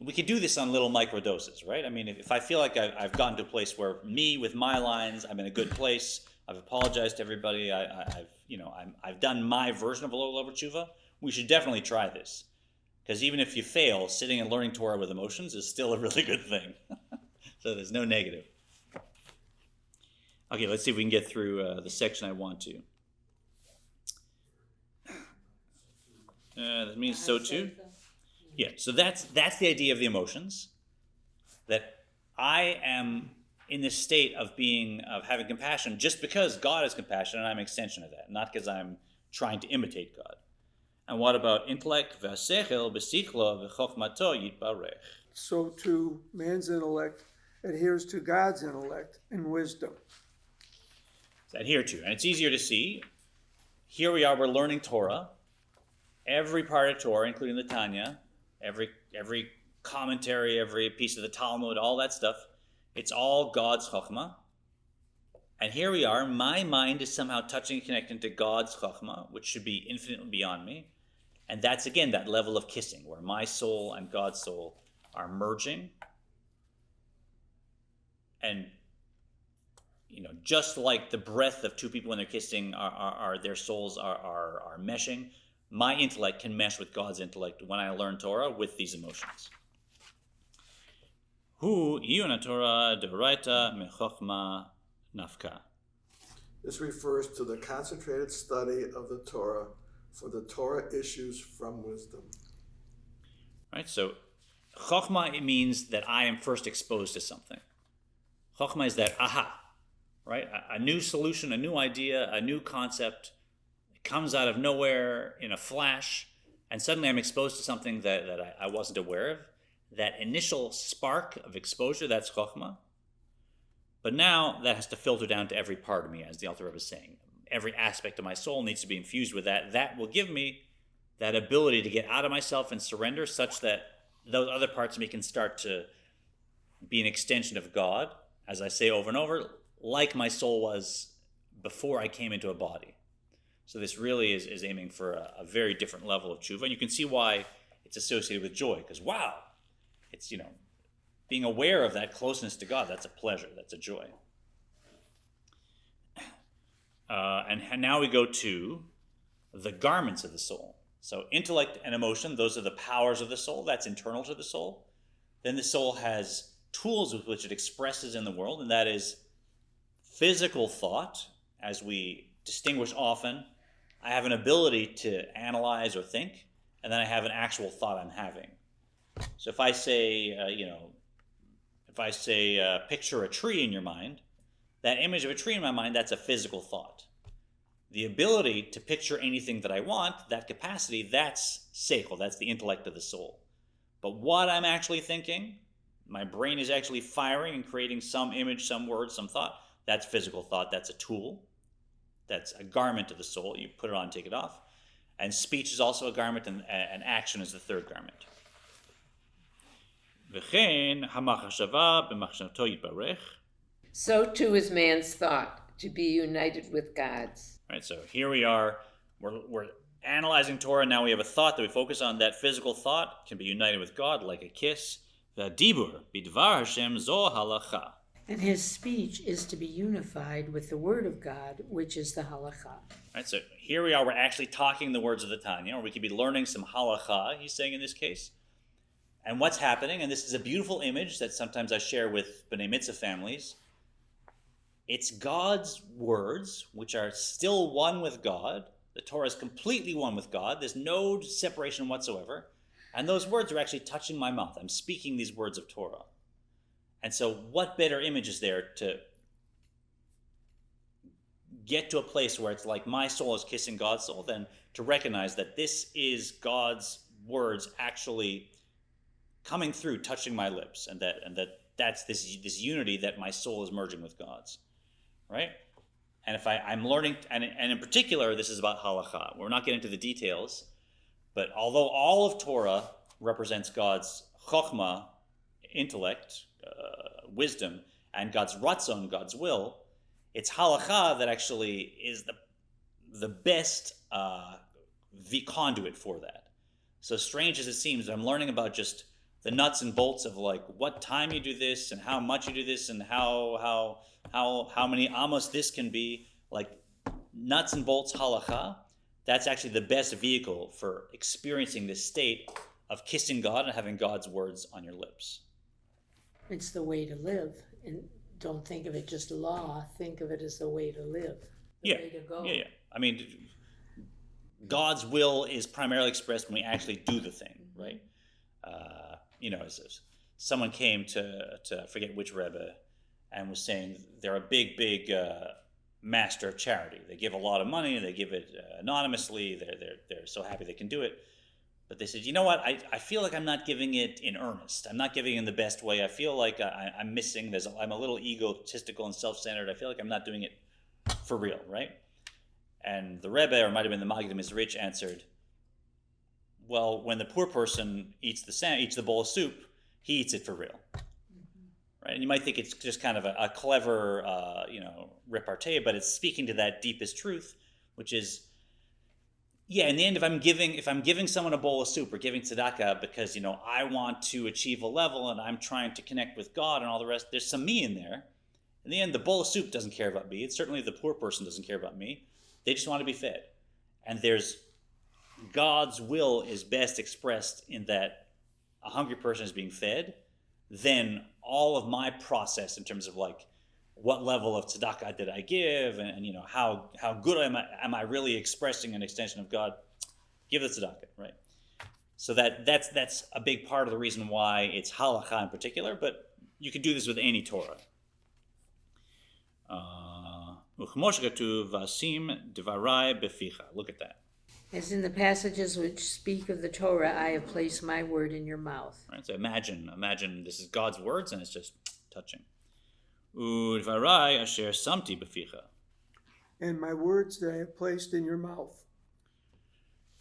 we could do this on little micro doses, right? I mean, if I feel like I've gotten to a place where me with my lines, I'm in a good place. I've apologized to everybody. I've done my version of a lower level tshuva. We should definitely try this, because even if you fail, sitting and learning Torah with emotions is still a really good thing. So there's no negative. Okay, let's see if we can get through the section I want to. That means so too. Yeah, so that's the idea of the emotions, that I am in this state of having compassion just because God is compassionate and I'm an extension of that, not because I'm trying to imitate God. And what about intellect? So too, man's intellect adheres to God's intellect and wisdom. It's adhere to, and it's easier to see. Here we are, we're learning Torah. Every part of Torah, including the Tanya, every commentary, every piece of the Talmud, all that stuff, it's all God's Chokhmah. And here we are, my mind is somehow touching and connecting to God's Chokhmah, which should be infinitely beyond me. And that's, again, that level of kissing, where my soul and God's soul are merging. And, just like the breath of two people when they're kissing, their souls are meshing, my intellect can mesh with God's intellect when I learn Torah with these emotions. Hu iyun Torah d'oraita mechokhma nafka. This refers to the concentrated study of the Torah, for the Torah issues from wisdom. Right, so chokhmah, it means that I am first exposed to something. Chokhmah is that aha, right? A new solution, a new idea, a new concept. Comes out of nowhere in a flash, and suddenly I'm exposed to something that I wasn't aware of. That initial spark of exposure, that's chokhmah. But now that has to filter down to every part of me, as the Alter Rebbe is saying. Every aspect of my soul needs to be infused with that. That will give me that ability to get out of myself and surrender such that those other parts of me can start to be an extension of God, as I say over and over, like my soul was before I came into a body. So this really is aiming for a very different level of tshuva. And you can see why it's associated with joy, because wow, it's, being aware of that closeness to God, that's a pleasure, that's a joy. And now we go to the garments of the soul. So intellect and emotion, those are the powers of the soul. That's internal to the soul. Then the soul has tools with which it expresses in the world, and that is physical thought. As we distinguish often, I have an ability to analyze or think, and then I have an actual thought I'm having. So if I say, picture a tree in your mind, that image of a tree in my mind, that's a physical thought. The ability to picture anything that I want, that capacity, that's seichel, that's the intellect of the soul. But what I'm actually thinking, my brain is actually firing and creating some image, some word, some thought, that's physical thought, that's a tool. That's a garment of the soul. You put it on, take it off. And speech is also a garment, and action is the third garment. So too is man's thought, to be united with God's. Right, so here we are, we're analyzing Torah, now we have a thought that we focus on. That physical thought can be united with God like a kiss. V'dibur bidvar Hashem zo halacha. And his speech is to be unified with the word of God, which is the halacha. Right, so here we are, we're actually talking the words of the Tanya, or we could be learning some halacha, he's saying in this case. And what's happening, and this is a beautiful image that sometimes I share with B'nai Mitzvah families, it's God's words, which are still one with God. The Torah is completely one with God. There's no separation whatsoever. And those words are actually touching my mouth. I'm speaking these words of Torah. And so what better image is there to get to a place where it's like my soul is kissing God's soul than to recognize that this is God's words actually coming through, touching my lips, and that's this unity that my soul is merging with God's. Right? And if I'm learning, and in particular, this is about halacha. We're not getting into the details, but although all of Torah represents God's chokhmah, intellect, wisdom, and God's ratzon, God's will, it's halacha that actually is the best conduit for that. So strange as it seems, I'm learning about just the nuts and bolts of like what time you do this and how much you do this and how many amos this can be, like nuts and bolts halacha. That's actually the best vehicle for experiencing this state of kissing God and having God's words on your lips. It's the way to live. And don't think of it just law. Think of it as the way to live. The way to go. Yeah. I mean, God's will is primarily expressed when we actually do the thing, right? As someone came to I forget which Rebbe, and was saying they're a big master of charity. They give a lot of money. They give it anonymously. They're so happy they can do it. But they said, you know what? I feel like I'm not giving it in earnest. I'm not giving it in the best way. I feel like I'm missing. I'm a little egotistical and self-centered. I feel like I'm not doing it for real, right? And the Rebbe, or it might have been the Maggid Mizrich, answered, well, when the poor person eats the bowl of soup, he eats it for real. Right? And you might think it's just kind of a clever, repartee, but it's speaking to that deepest truth, which is, in the end, if I'm giving someone a bowl of soup or giving tzedakah because, I want to achieve a level and I'm trying to connect with God and all the rest, there's some me in there. In the end, the bowl of soup doesn't care about me. It's certainly the poor person doesn't care about me. They just want to be fed. And God's will is best expressed in that a hungry person is being fed, then all of my process in terms of like what level of tzedakah did I give, and how good am I really expressing an extension of God? Give the tzedakah, right? So that's a big part of the reason why it's halacha in particular, but you can do this with any Torah. Look at that. As in the passages which speak of the Torah, I have placed my word in your mouth. Right, so imagine this is God's words, and it's just touching. Udvarai asher samti beficha. And my words that I have placed in your mouth.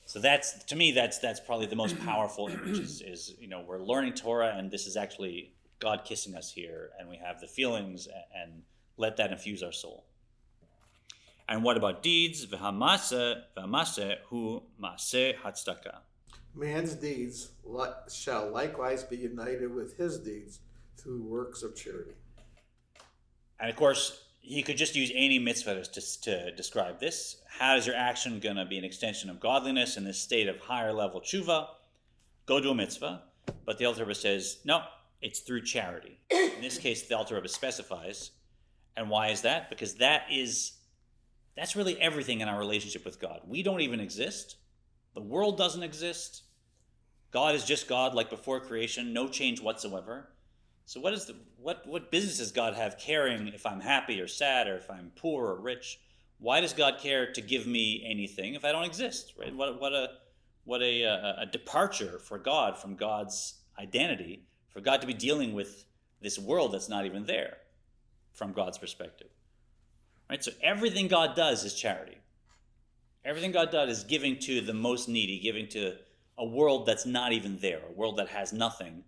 So that's, to me, that's probably the most powerful image is we're learning Torah, and this is actually God kissing us here, and we have the feelings, and let that infuse our soul. And what about deeds? V'hamase hu maseh hatzdaka. Man's deeds shall likewise be united with his deeds through works of charity. And of course, he could just use any mitzvah to describe this. How is your action going to be an extension of godliness in this state of higher level chuva? Go do a mitzvah. But the Alter Rebbe says, no, it's through charity. In this case, the Alter Rebbe specifies. And why is that? Because that's really everything in our relationship with God. We don't even exist. The world doesn't exist. God is just God, like before creation, no change whatsoever. So what business does God have caring if I'm happy or sad or if I'm poor or rich? Why does God care to give me anything if I don't exist? Right? What a departure for God from God's identity, for God to be dealing with this world that's not even there from God's perspective. Right? So everything God does is charity. Everything God does is giving to the most needy, giving to a world that's not even there, a world that has nothing.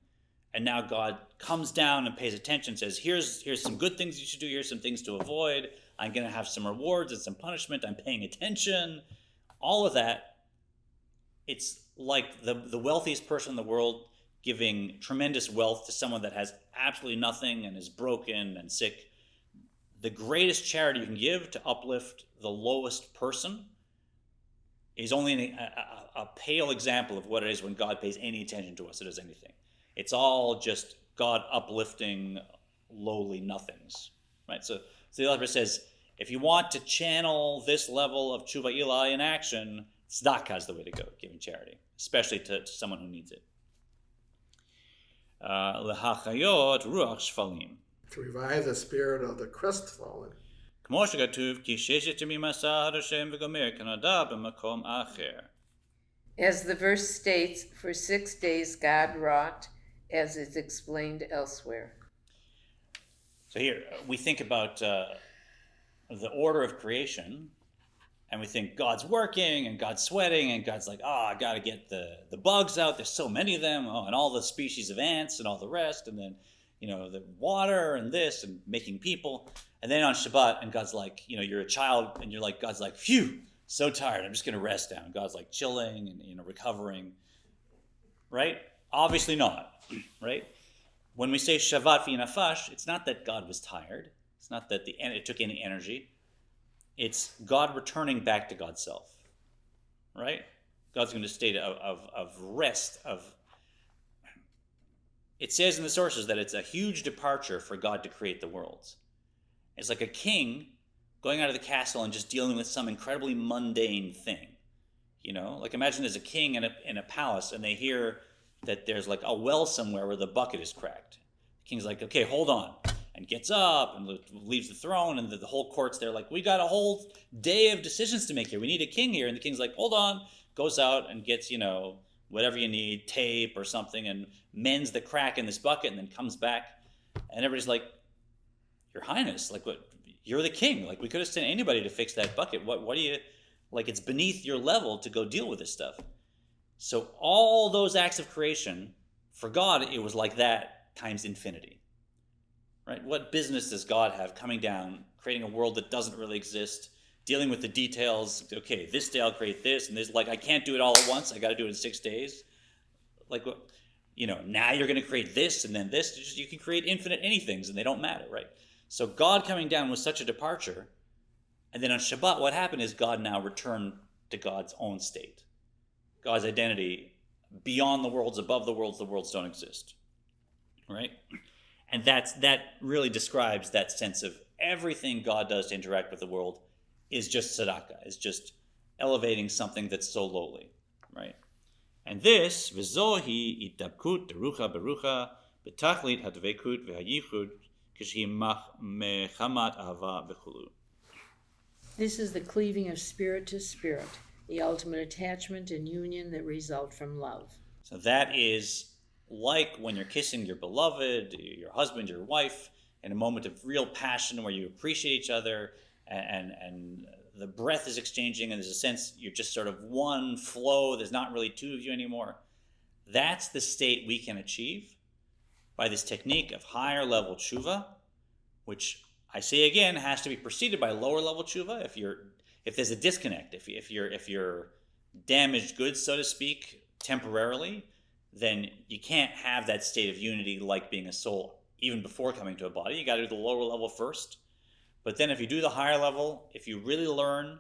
And now God comes down and pays attention, says, here's some good things you should do, here's some things to avoid, I'm going to have some rewards and some punishment, I'm paying attention. All of that, it's like the wealthiest person in the world giving tremendous wealth to someone that has absolutely nothing and is broken and sick. The greatest charity you can give to uplift the lowest person is only a pale example of what it is when God pays any attention to us or does anything. It's all just God uplifting lowly nothings, right? So the Alter says, if you want to channel this level of tshuva ilah in action, tzedakah is the way to go, giving charity, especially to someone who needs it. Lehachayot ruach shfalim. To revive the spirit of the crestfallen. כמו שכתוב, כי ששת ימים עשה השם וגומר כנודע במקום אחר. As the verse states, for 6 days God wrought, as is explained elsewhere. So here, we think about the order of creation, and we think God's working, and God's sweating, and God's like, I got to get the bugs out, there's so many of them, and all the species of ants, and all the rest, and then, the water, and this, and making people. And then on Shabbat, and God's like, you're a child, and you're like, God's like, phew, so tired, I'm just going to rest down. God's like chilling and recovering, right? Obviously not, right? When we say Shavat v'nafash, it's not that God was tired. It's not that it took any energy. It's God returning back to God's self, right? God's going to state of rest. It says in the sources that it's a huge departure for God to create the worlds. It's like a king going out of the castle and just dealing with some incredibly mundane thing. Like imagine there's a king in a palace and they hear that there's like a well somewhere where the bucket is cracked. The king's like, okay, hold on. And gets up and leaves the throne, and the whole court's there like, we got a whole day of decisions to make here. We need a king here. And the king's like, hold on. Goes out and gets, whatever you need, tape or something, and mends the crack in this bucket and then comes back. And everybody's like, Your Highness, like what? You're the king. Like we could have sent anybody to fix that bucket. What do you, like it's beneath your level to go deal with this stuff. So all those acts of creation, for God, it was like that times infinity. Right? What business does God have coming down, creating a world that doesn't really exist, dealing with the details? Okay, this day I'll create this, and this, like I can't do it all at once. I got to do it in 6 days. Like, now you're going to create this and then this. You can create infinite anythings, and they don't matter, right? So God coming down was such a departure. And then on Shabbat, what happened is God now returned to God's own state. God's identity beyond the worlds, above the worlds don't exist, right? And that really describes that sense of everything God does to interact with the world is just tzedakah, is just elevating something that's so lowly, right? And this, v'zohi itdabkut derucha berucha betachlit hadvekut v'hayichud k'shhi mechamat ahava v'chulu. This is the cleaving of spirit to spirit, the ultimate attachment and union that result from love. So that is like when you're kissing your beloved, your husband, your wife, in a moment of real passion where you appreciate each other, and the breath is exchanging, and there's a sense you're just sort of one flow. There's not really two of you anymore. That's the state we can achieve by this technique of higher level chuva, which I say again has to be preceded by lower level chuva. If there's a disconnect, if you're damaged goods, so to speak, temporarily, then you can't have that state of unity like being a soul even before coming to a body. You got to do the lower level first. But then if you do the higher level, if you really learn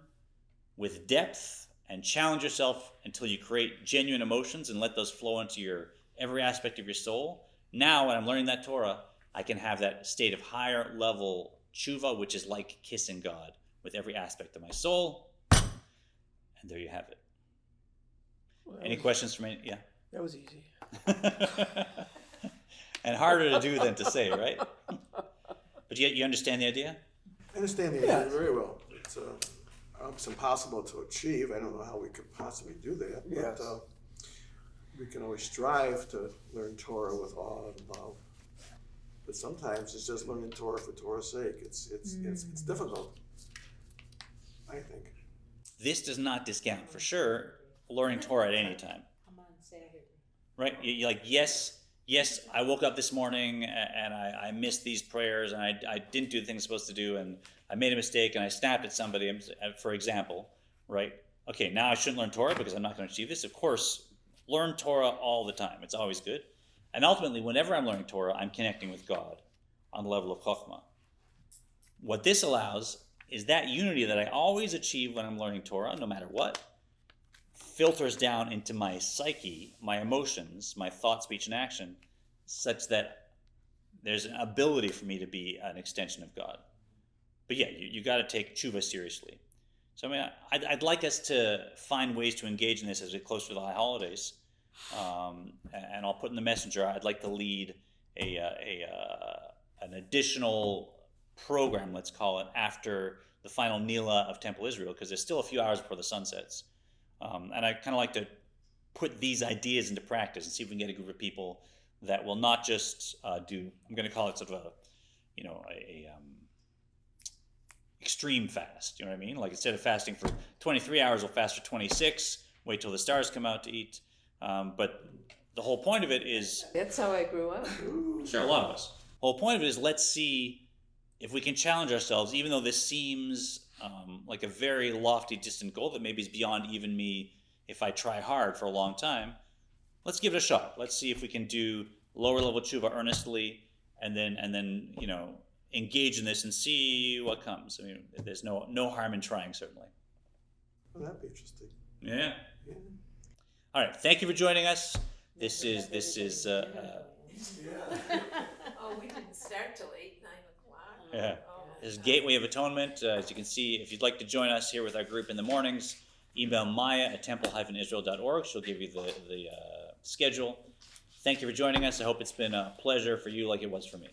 with depth and challenge yourself until you create genuine emotions and let those flow into every aspect of your soul, now when I'm learning that Torah, I can have that state of higher level chuva, which is like kissing God with every aspect of my soul. And there you have it. Well, Any questions from me? Yeah. That was easy. And harder to do than to say, right? But you understand the idea? I understand the idea very well. It's impossible to achieve. I don't know how we could possibly do that. Yes. But we can always strive to learn Torah with awe and love. But sometimes it's just learning Torah for Torah's sake. It's difficult, I think. This does not discount, for sure, learning Torah at any time. I'm on Saturday. Right? You're like, yes, I woke up this morning and I missed these prayers and I didn't do the things I'm supposed to do and I made a mistake and I snapped at somebody, for example, right? Okay, now I shouldn't learn Torah because I'm not going to achieve this. Of course, learn Torah all the time. It's always good. And ultimately, whenever I'm learning Torah, I'm connecting with God on the level of Chokhmah. What this allows is that unity that I always achieve when I'm learning Torah, no matter what, filters down into my psyche, my emotions, my thought, speech, and action, such that there's an ability for me to be an extension of God. But yeah, you got to take chuva seriously. So I mean, I'd like us to find ways to engage in this as we get closer to the high holidays. And I'll put in the messenger, I'd like to lead an additional program, let's call it, after the final Nila of Temple Israel, because there's still a few hours before the sun sets. And I kind of like to put these ideas into practice and see if we can get a group of people that will not just do, I'm going to call it sort of extreme fast, you know what I mean? Like instead of fasting for 23 hours, we'll fast for 26, wait till the stars come out to eat. But the whole point of it is... That's how I grew up. Sure, a lot of us. The whole point of it is let's see if we can challenge ourselves, even though this seems like a very lofty, distant goal that maybe is beyond even me if I try hard for a long time. Let's give it a shot. Let's see if we can do lower level tshuva earnestly and then engage in this and see what comes. I mean, there's no harm in trying, certainly. Well, that'd be interesting. Yeah. All right. Thank you for joining us. This is. Oh, we didn't start till 8, 9 o'clock. Yeah. Oh, This is Gateway of Atonement. As you can see, if you'd like to join us here with our group in the mornings, email Maya at temple-israel.org. She'll give you the schedule. Thank you for joining us. I hope it's been a pleasure for you like it was for me.